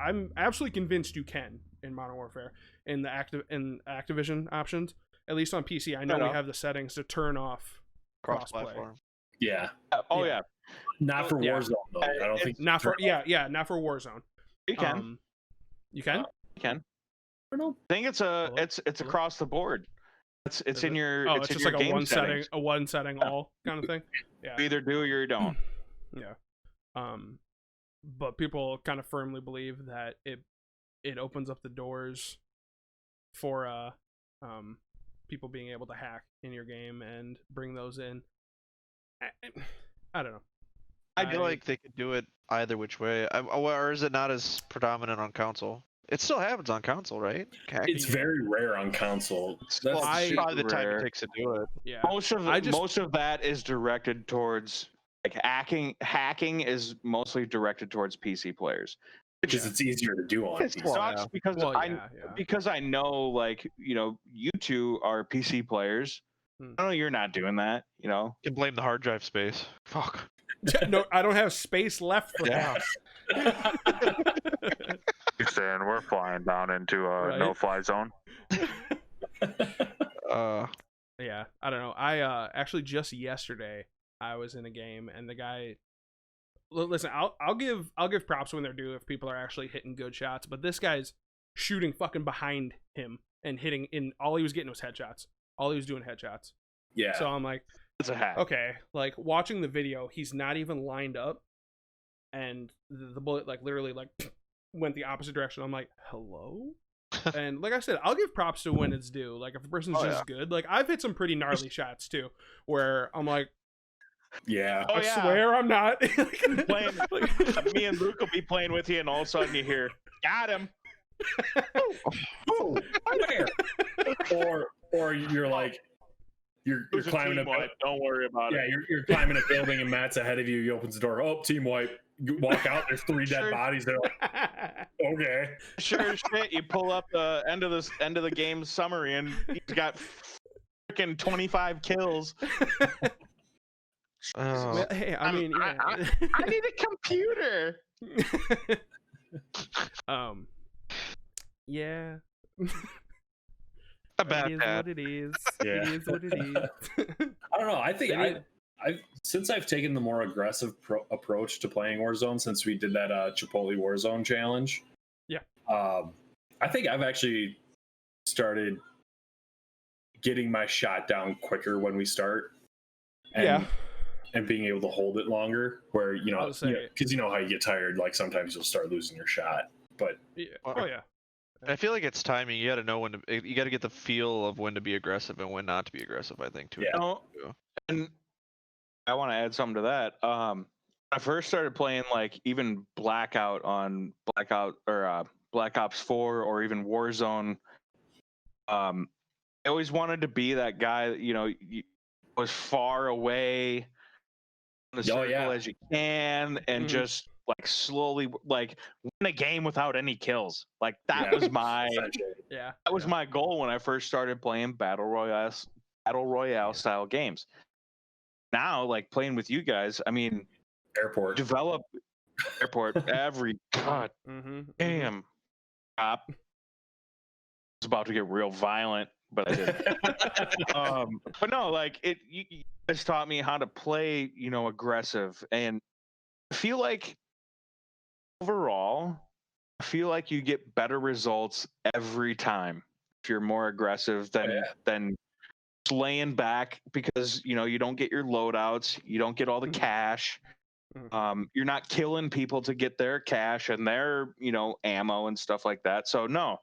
Speaker 1: I'm absolutely convinced you can in Modern Warfare in the Activision options, at least on PC. I know we have the settings to turn off crossplay.
Speaker 2: Yeah.
Speaker 3: Oh yeah.
Speaker 2: Not for Warzone though. I don't think
Speaker 1: not for not for Warzone.
Speaker 3: You can.
Speaker 1: You can?
Speaker 3: You can.
Speaker 2: I don't know.
Speaker 3: I think it's across the board. It's in your
Speaker 1: it's just
Speaker 3: your
Speaker 1: like
Speaker 3: a
Speaker 1: one setting all kind of thing. Yeah.
Speaker 3: You either do or you don't.
Speaker 1: Yeah. But people kind of firmly believe that it opens up the doors for people being able to hack in your game and bring those in. I don't know.
Speaker 4: I feel like they could do it either which way. Or is it not as predominant on console? It still happens on console, right?
Speaker 2: It's very rare on console.
Speaker 4: That's probably the time it takes to do it.
Speaker 1: Yeah.
Speaker 3: Most of that is directed towards like hacking is mostly directed towards PC players.
Speaker 2: Because it's easier to do on PC.
Speaker 3: Sucks because I know, like, you two are PC players. I know you're not doing that, You
Speaker 4: can blame the hard drive space. Fuck.
Speaker 1: No, I don't have space left for that.
Speaker 3: You're saying we're flying down into a no-fly zone?
Speaker 1: Yeah, I don't know. I actually just yesterday I was in a game and the guy. Listen, I'll give props when they're due if people are actually hitting good shots, but this guy's shooting fucking behind him and hitting in. All he was getting was headshots. All he was doing headshots.
Speaker 2: Yeah.
Speaker 1: So I'm like,
Speaker 3: it's a hack.
Speaker 1: Okay, like watching the video, he's not even lined up, and the bullet like literally like went the opposite direction. I'm like, hello. And like I said, I'll give props to when it's due. Like if a person's just good, like I've hit some pretty gnarly shots too, where I'm like, I swear I'm not.
Speaker 5: Playing, me and Luke will be playing with you, and all of a sudden you hear, "Got him!"
Speaker 2: or you're like, you're climbing a
Speaker 5: wipe. Don't worry about it.
Speaker 2: Yeah, you're climbing a building, and Matt's ahead of you. He opens the door. Oh, team wipe. You walk out. There's 3 dead bodies. They're like, okay.
Speaker 5: Sure as shit, you pull up the end of the game summary, and he's got freaking 25 kills.
Speaker 1: Well, hey, I mean,
Speaker 5: I need a computer.
Speaker 1: Yeah.
Speaker 4: A bad
Speaker 1: it is
Speaker 4: pat.
Speaker 1: what it is.
Speaker 2: Yeah.
Speaker 1: It is what it is.
Speaker 2: I don't know. I think since I've taken the more aggressive approach to playing Warzone since we did that Chipotle Warzone challenge.
Speaker 1: Yeah.
Speaker 2: I think I've actually started getting my shot down quicker when we start. And being able to hold it longer, where because you know how you get tired. Like sometimes you'll start losing your shot, but
Speaker 4: I feel like it's timing. You got to know when to. You got to get the feel of when to be aggressive and when not to be aggressive. I think too.
Speaker 2: Yeah.
Speaker 5: And I want to add something to that. I first started playing like even Blackout or Black Ops 4 or even Warzone. I always wanted to be that guy that was far away from the circle as you can, and just like slowly like win a game without any kills. Like that was my my goal when I first started playing battle royale style games. Now, like playing with you guys, I mean, airport every damn cop. It's about to get real violent, but I didn't. But no, like you guys taught me how to play, aggressive, and I feel like overall, you get better results every time if you're more aggressive than laying back, because you don't get your loadouts, you don't get all the cash. You're not killing people to get their cash and their ammo and stuff like that. So no,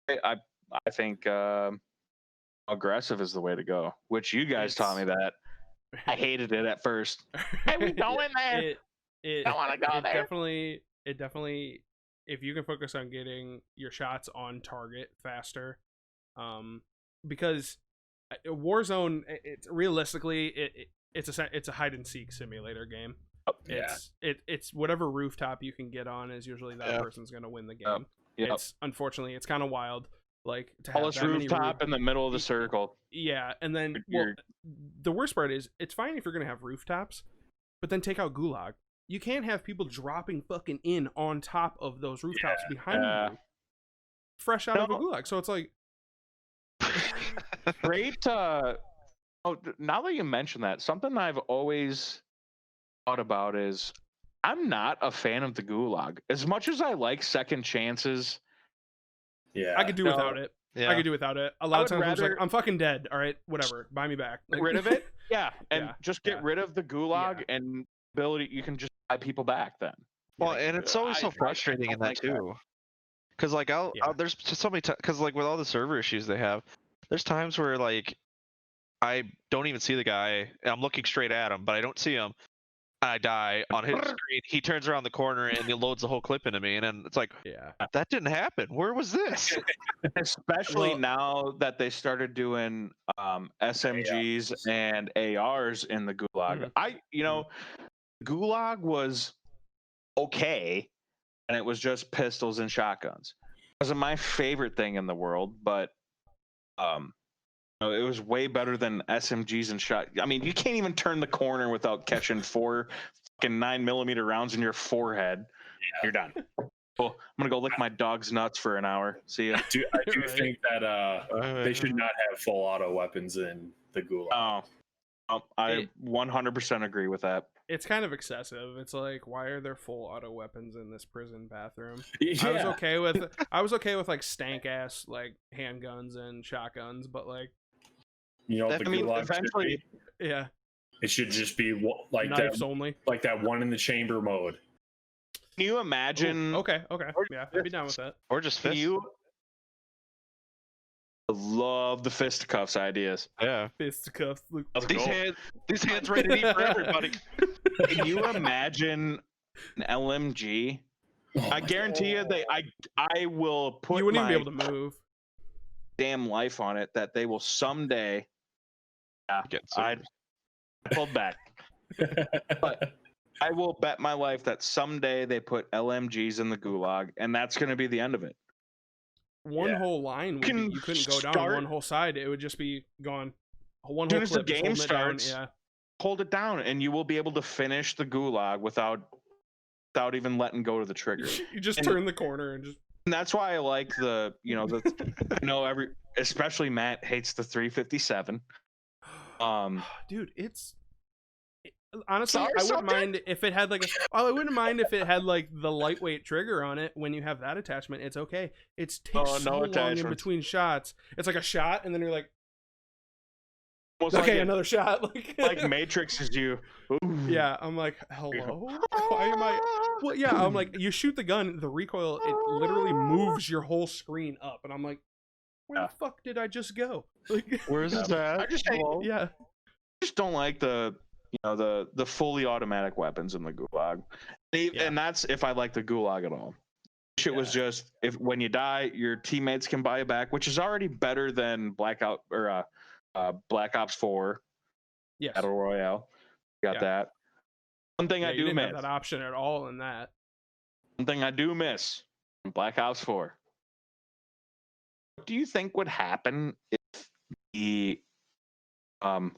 Speaker 5: I think aggressive is the way to go, which you guys taught me that. I hated it at first. Hey, we going there. Don't want to go there.
Speaker 1: It definitely, if you can focus on getting your shots on target faster, because Warzone, it's a hide and seek simulator game. It's whatever rooftop you can get on is usually that person's gonna win the game. Unfortunately, it's kind of wild. Like to have that
Speaker 5: rooftop in the middle of the circle.
Speaker 1: Yeah, and then the worst part is it's fine if you're gonna have rooftops, but then take out Gulag. You can't have people dropping fucking in on top of those rooftops behind you, fresh out of a Gulag. So it's like
Speaker 5: great. Now that you mention that, something I've always thought about is I'm not a fan of the Gulag. As much as I like second chances,
Speaker 1: I could do without it. I could do without it. A lot of times I'm like, I'm fucking dead. All right, whatever. Buy me back.
Speaker 5: Get rid of it. Just get rid of the Gulag and ability. You can just buy people back then.
Speaker 4: Well, and it's always so frustrating in that too. Because like there's so many because like with all the server issues they have, there's times where like I don't even see the guy. And I'm looking straight at him, but I don't see him. I die on his screen. He turns around the corner and he loads the whole clip into me, and then it's like, that didn't happen. Where was this?
Speaker 5: Especially now that they started doing SMGs and ARs in the Gulag. Gulag was okay, and it was just pistols and shotguns. It wasn't my favorite thing in the world, but it was way better than SMGs and shot. I mean, you can't even turn the corner without catching 4 fucking 9mm rounds in your forehead. You're done. Well, I'm gonna go lick my dog's nuts for an hour. See ya.
Speaker 2: I do think that they should not have full auto weapons in the Gulag.
Speaker 5: I 100% agree with that.
Speaker 1: It's kind of excessive. It's like, why are there full auto weapons in this prison bathroom?
Speaker 2: Yeah.
Speaker 1: I was okay with like stank ass like handguns and shotguns, but like,
Speaker 5: eventually,
Speaker 2: it should just be like
Speaker 1: knives
Speaker 2: that,
Speaker 1: only,
Speaker 2: like that one in the chamber mode.
Speaker 5: Can you imagine?
Speaker 1: Okay, yeah, I'd be down with that.
Speaker 4: Or just fists.
Speaker 5: love the fisticuffs ideas.
Speaker 4: Yeah.
Speaker 1: Fisticuffs.
Speaker 4: These hands ready to eat for everybody.
Speaker 5: Can you imagine an LMG? I guarantee you, I will put
Speaker 1: You wouldn't
Speaker 5: my
Speaker 1: even be able to move.
Speaker 5: damn life on it that they will someday. Yeah, I pulled back. But I will bet my life that someday they put LMGs in the gulag, and that's going to be the end of it.
Speaker 1: One whole line would be, you couldn't go down one whole side. It would just be gone. One whole clip.
Speaker 5: As soon as the game starts, hold it down, and you will be able to finish the gulag without even letting go of the trigger.
Speaker 1: You just turn the corner and just.
Speaker 5: And that's why I like especially Matt hates the 357.
Speaker 1: Dude, honestly, I wouldn't mind if it had I wouldn't mind if it had the lightweight trigger on it. When you have that attachment, it's okay. It takes so long in between shots. It's like a shot, and then you're like, okay, another shot.
Speaker 5: Like Matrix is you. Ooh.
Speaker 1: Yeah, I'm like, hello? Why am I? Well, yeah, I'm like, you shoot the gun, the recoil, it literally moves your whole screen up, and I'm like, where the fuck did I just go?
Speaker 4: Where's that?
Speaker 5: I just don't like the fully automatic weapons in the gulag, and that's if I like the gulag at all. It was just when you die, your teammates can buy you back, which is already better than Black Ops 4.
Speaker 1: Yes.
Speaker 5: Battle Royale. Got that. One thing I do
Speaker 1: didn't
Speaker 5: miss.
Speaker 1: Have that option at all in that.
Speaker 5: One thing I do miss in Black Ops 4. What do you think would happen if the and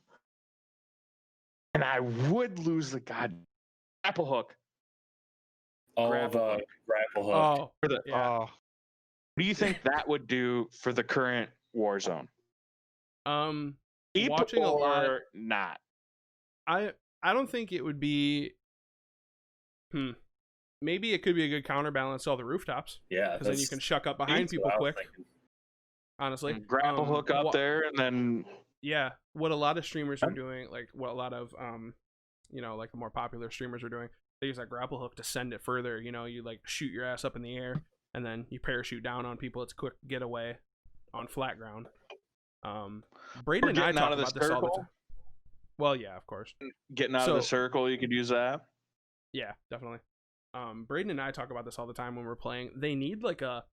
Speaker 5: I would lose the grapple hook.
Speaker 2: Grapple hook.
Speaker 5: What do you think that would do for the current Warzone?
Speaker 1: Watching a lot.
Speaker 5: Not.
Speaker 1: I don't think it would be. Maybe it could be a good counterbalance to all the rooftops.
Speaker 2: Yeah,
Speaker 1: because then you can shuck up behind people quick. Honestly,
Speaker 5: grapple hook up there, and then
Speaker 1: what a lot of streamers are doing, what a lot of the more popular streamers are doing, they use that grapple hook to send it further. You shoot your ass up in the air, and then you parachute down on people. It's a quick getaway on flat ground. Braden and I talk about this all the time. Well, yeah, of course.
Speaker 5: Getting out of the circle, you could use that.
Speaker 1: Yeah, definitely. Braden and I talk about this all the time when we're playing. They need a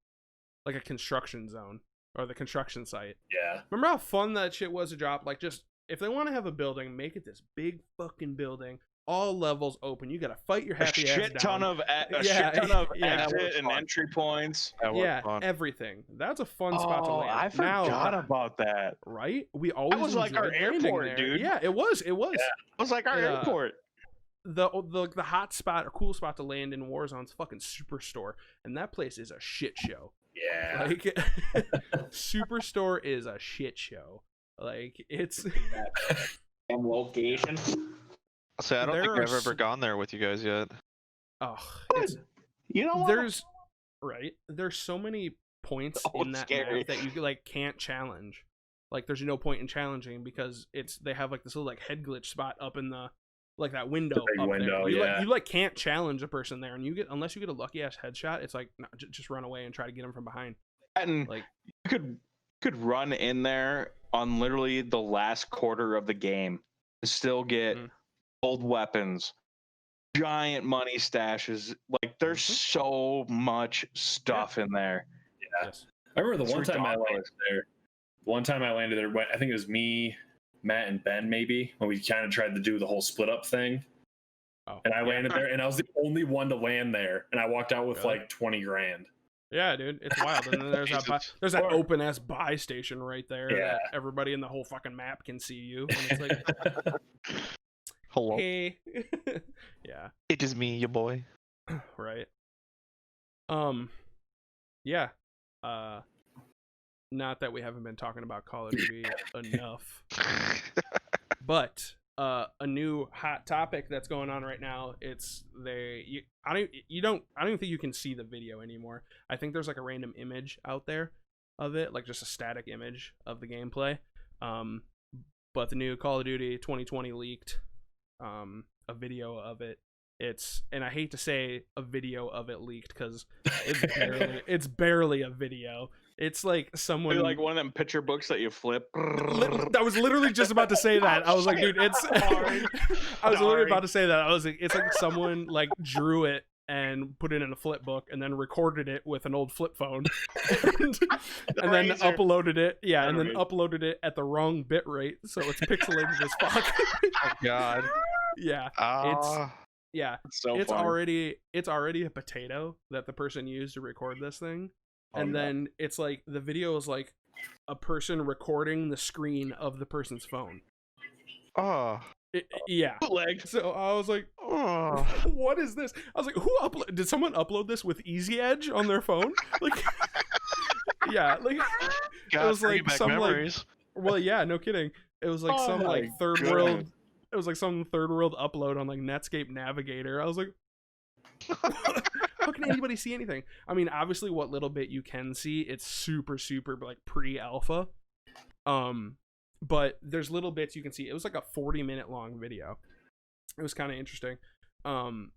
Speaker 1: construction zone or the construction site.
Speaker 2: Yeah.
Speaker 1: Remember how fun that shit was to drop? Just if they want to have a building, make it this big fucking building, all levels open. You gotta fight your happy ass down.
Speaker 5: Shit ton of exit and entry points.
Speaker 1: Everything. That's a fun spot to land.
Speaker 5: I forgot about that.
Speaker 1: Right? We always.
Speaker 5: That was like our airport, dude.
Speaker 1: Yeah, it was.
Speaker 5: Yeah. It was like our airport.
Speaker 1: The hot spot or cool spot to land in Warzone's fucking Superstore, and that place is a shit show.
Speaker 2: Yeah.
Speaker 1: Superstore is a shit show. It's
Speaker 5: location.
Speaker 4: See, I don't think I've ever gone there with you guys yet.
Speaker 1: Oh,
Speaker 5: you know what?
Speaker 1: There's so many points in that map that you can't challenge. There's no point in challenging because they have this little head glitch spot up in the that window up there. You can't challenge a person there, and unless you get a lucky ass headshot, it's no, just run away and try to get them from behind.
Speaker 5: And you could run in there on literally the last quarter of the game and still get old weapons, giant money stashes. There's so much stuff in there.
Speaker 2: Yeah. Yes. I remember the one time I landed there. I think it was me, Matt, and Ben maybe when we kind of tried to do the whole split up thing. And I landed there, and I was the only one to land there, and I walked out with $20 grand.
Speaker 1: Yeah, dude, it's wild. And then there's that open ass buy station right there.
Speaker 2: Yeah.
Speaker 1: That everybody in the whole fucking map can see you. And it's
Speaker 4: hello.
Speaker 1: Hey. Yeah.
Speaker 4: It is me, your boy.
Speaker 1: Right. Yeah. Not that we haven't been talking about Call of Duty enough. But a new hot topic that's going on right now. I don't think you can see the video anymore. I think there's a random image out there of it, just a static image of the gameplay. But the new Call of Duty 2020 leaked a video of it. And I hate to say a video of it leaked because it's barely a video. It's like someone
Speaker 5: like one of them picture books that you flip.
Speaker 1: I was literally just about to say that. I was like, dude, it's. I was literally about to say that. I was like, it's like someone like drew it and put it in a flip book and then recorded it with an old flip phone, and then uploaded it. Yeah, and then uploaded it at the wrong bit rate, so it's pixelated as fuck.
Speaker 4: Oh God.
Speaker 1: Yeah, it's already a potato that the person used to record this thing. And then it's like the video is like a person recording the screen of the person's phone.
Speaker 4: Oh.
Speaker 1: Yeah.
Speaker 5: Leg.
Speaker 1: So I was like, oh, what is this? I was like, did someone upload this with Easy Edge on their phone? Like, yeah, like
Speaker 4: God,
Speaker 1: it was like some
Speaker 4: memories.
Speaker 1: like, well, yeah, no kidding. It was like some like third world. It was like some third world upload on like Netscape Navigator. I was like, how can anybody see anything? I mean, obviously, what little bit you can see, it's super like pre-alpha. But there's little bits you can see. It was like a 40-minute long video. It was kind of interesting.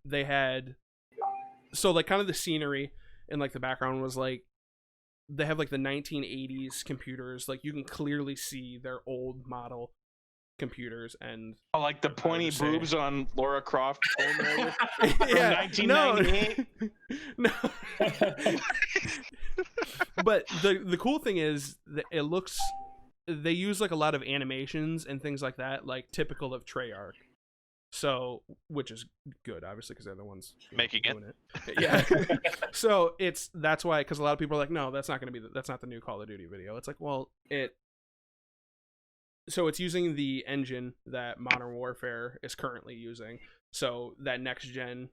Speaker 1: They had so like kind of the scenery in like the background was like they have like the 1980s computers. Like you can clearly see their old model computers and
Speaker 5: like the pointy boobs on Laura Croft
Speaker 1: yeah,
Speaker 5: 1998.
Speaker 1: No. But the cool thing is that it looks, they use like a lot of animations and things like that, like typical of Treyarch. So, which is good, obviously, because they're the ones
Speaker 4: making
Speaker 1: doing it. Yeah. So that's why, because a lot of people are like, no, that's not the new Call of Duty video. It's like, well, so it's using the engine that Modern Warfare is currently using. So that next gen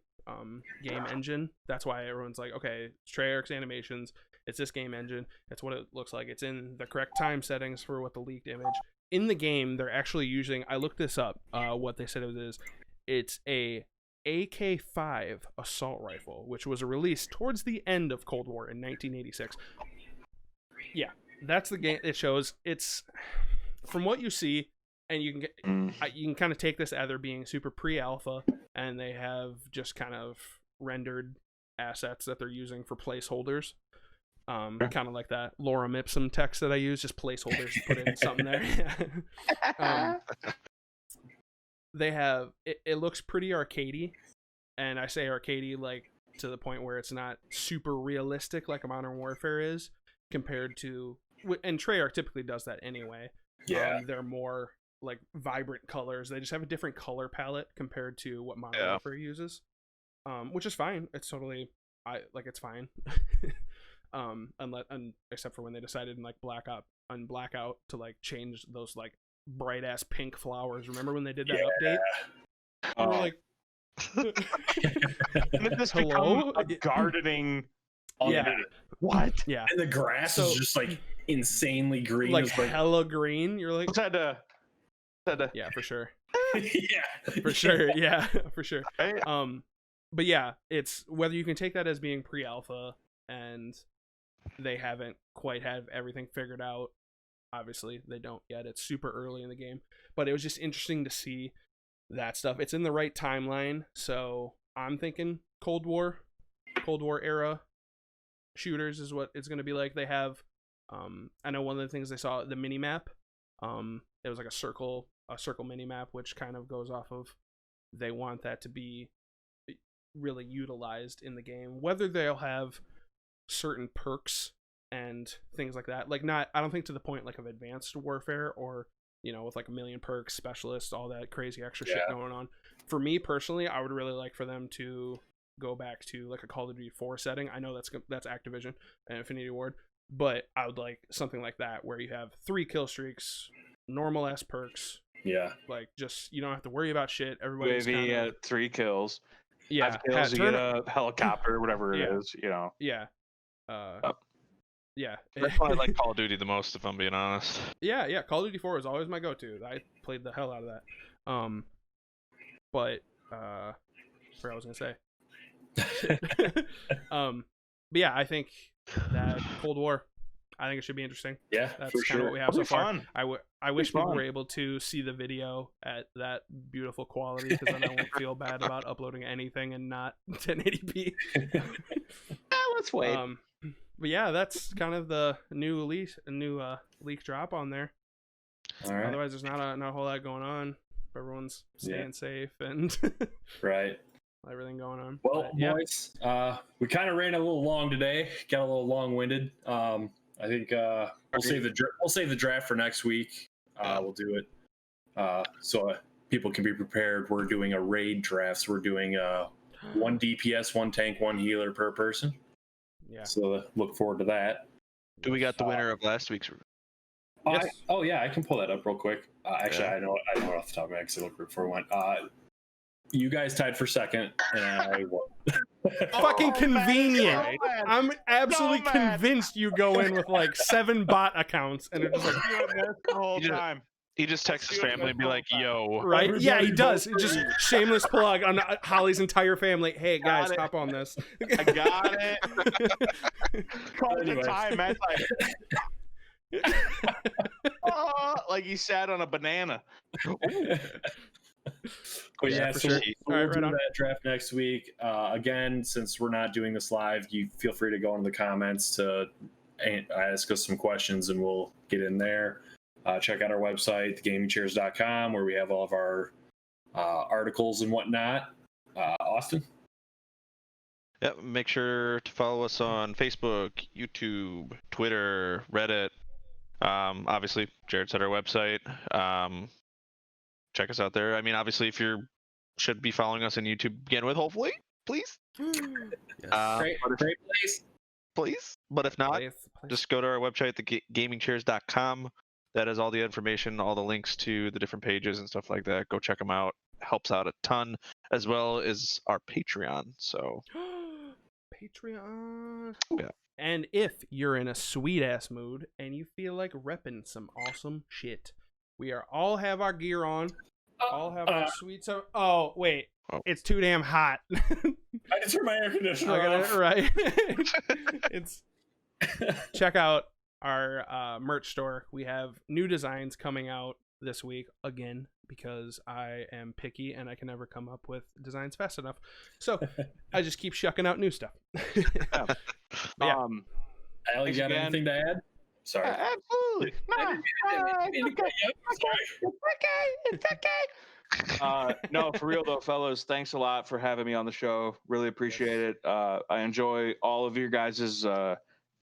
Speaker 1: game engine, that's why everyone's like, okay, it's Treyarch's animations, it's this game engine, it's what it looks like, it's in the correct time settings for what the leaked image. In the game, they're actually using, I looked this up, what they said it is, it's a AK-5 assault rifle, which was released towards the end of Cold War in 1986. Yeah, that's the game it shows. It's, from what you see, and you can kind of take this either being super pre-alpha, and they have just kind of rendered assets that they're using for placeholders. Kind of like that Lorem Ipsum text that I use, just placeholders to put in something there. They have it looks pretty arcadey, and I say arcadey like to the point where it's not super realistic like a Modern Warfare is compared to, and Treyarch typically does that anyway.
Speaker 2: Yeah,
Speaker 1: they're more like vibrant colors. They just have a different color palette compared to what Modern Warfare uses, which is fine. It's totally it's fine. Except for when they decided in like Blackout to like change those like bright ass pink flowers. Remember when they did that update? And we're like,
Speaker 5: hello, a gardening. What?
Speaker 1: Yeah.
Speaker 2: And the grass is just like insanely green,
Speaker 1: like hella green. You're like, yeah, for sure.
Speaker 2: Yeah,
Speaker 1: for sure. Yeah, for sure. But yeah, it's whether you can take that as being pre-alpha and they haven't quite have everything figured out. Obviously, they don't yet. It's super early in the game. But it was just interesting to see that stuff. It's in the right timeline. So I'm thinking Cold War era shooters is what it's going to be like. They have, I know one of the things they saw, the mini map. It was like a circle mini map, which kind of goes off of, they want that to be really utilized in the game. Whether they'll have certain perks and things like that, like not, I don't think to the point like of Advanced Warfare or, you know, with like a million perks, specialists, all that crazy extra shit going on. For me personally, I would really like for them to go back to like a Call of Duty 4 setting. I know that's Activision and Infinity Ward, but I would like something like that where you have 3 kill streaks, normal ass perks.
Speaker 2: Yeah,
Speaker 1: like just you don't have to worry about shit. Everybody's kinda...
Speaker 5: 3 kills.
Speaker 1: Yeah,
Speaker 5: 5 kills, you get a helicopter, whatever it is, you know.
Speaker 1: Yeah. Yeah.
Speaker 4: That's why I like Call of Duty the most, if I'm being honest.
Speaker 1: Yeah. Call of Duty 4 is always my go-to. I played the hell out of that. But I forgot what I was gonna say. But yeah, I think that Cold War, I think it should be interesting.
Speaker 2: Yeah,
Speaker 1: that's
Speaker 2: for
Speaker 1: kind
Speaker 2: sure.
Speaker 1: of what we have so far.
Speaker 5: Fun.
Speaker 1: I wish people were able to see the video at that beautiful quality, because then I won't feel bad about uploading anything and not 1080p.
Speaker 5: Let's wait.
Speaker 1: yeah, that's kind of the new leak drop on there.
Speaker 2: All right.
Speaker 1: Otherwise, there's not a whole lot going on. Everyone's staying safe and
Speaker 2: right.
Speaker 1: Everything going on.
Speaker 2: Well, boys, we kind of ran a little long today. Got a little long-winded. I think we'll save the draft for next week. We'll do it so people can be prepared. We're doing a raid draft. So we're doing 1 DPS, 1 tank, 1 healer per person.
Speaker 1: Yeah.
Speaker 2: So look forward to that.
Speaker 4: Do we got the winner of last week's?
Speaker 2: Yes. I can pull that up real quick. Actually, I know off the top of my head because I looked before we went. You guys tied for second, and I won.
Speaker 1: Fucking convenient. I'm absolutely convinced you go in with like 7 bot accounts, and it's just like
Speaker 5: the whole time.
Speaker 4: He just texts his family and be like, "Yo."
Speaker 1: Right? Everybody, yeah, he does. Just shameless plug on Holly's entire family. Hey guys, hop on this.
Speaker 5: I got it. Call the time, man. Like he sat on a banana.
Speaker 2: But yeah, so we'll do that draft next week. Again, since we're not doing this live, you feel free to go into the comments to ask us some questions, and we'll get in there. Check out our website, thegamingchairs.com, where we have all of our articles and whatnot. Austin?
Speaker 4: Yep, make sure to follow us on Facebook, YouTube, Twitter, Reddit. Obviously, Jared said our website. Check us out there. I mean, obviously, if you should be following us on YouTube to begin with, hopefully, please.
Speaker 2: Great place.
Speaker 4: Please. But if not, just go to our website, thegamingchairs.com. That has all the information, all the links to the different pages and stuff like that. Go check them out. Helps out a ton, as well as our Patreon. So,
Speaker 1: Patreon.
Speaker 4: Yeah.
Speaker 1: And if you're in a sweet ass mood and you feel like repping some awesome shit, we all have our gear on. All have our sweet stuff. Oh wait, it's too damn hot.
Speaker 2: I just turned my air conditioner off.
Speaker 1: Right. It's check out our merch store. We have new designs coming out this week again because I am picky and I can never come up with designs fast enough. So I just keep shucking out new stuff.
Speaker 2: Yeah. Allie, got anything to add? Sorry.
Speaker 5: Absolutely. It's okay. No, for real though, fellas, thanks a lot for having me on the show. Really appreciate it. I enjoy all of your guys'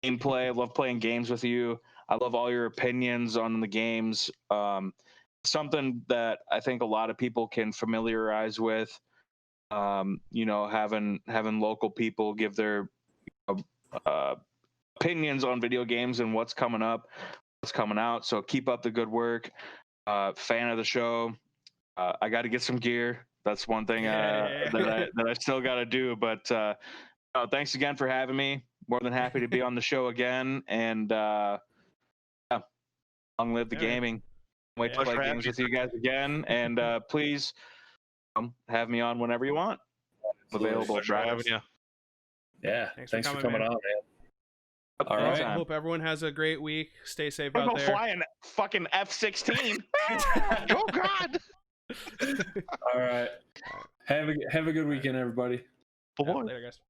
Speaker 5: gameplay. I love playing games with you. I love all your opinions on the games. Something that I think a lot of people can familiarize with. Having local people give their opinions on video games and what's coming up, what's coming out. So keep up the good work. Fan of the show. I got to get some gear. That's one thing that I still got to do. But thanks again for having me. More than happy to be on the show again. And long live the gaming. Wait to play games with you guys again. And please have me on whenever you want. Available.
Speaker 2: Yeah. Thanks for coming on, man. All right.
Speaker 1: I hope everyone has a great week. Stay safe out there.
Speaker 5: Flying fucking F-16. Oh God.
Speaker 2: All right. Have a good weekend, everybody.
Speaker 1: Later, guys.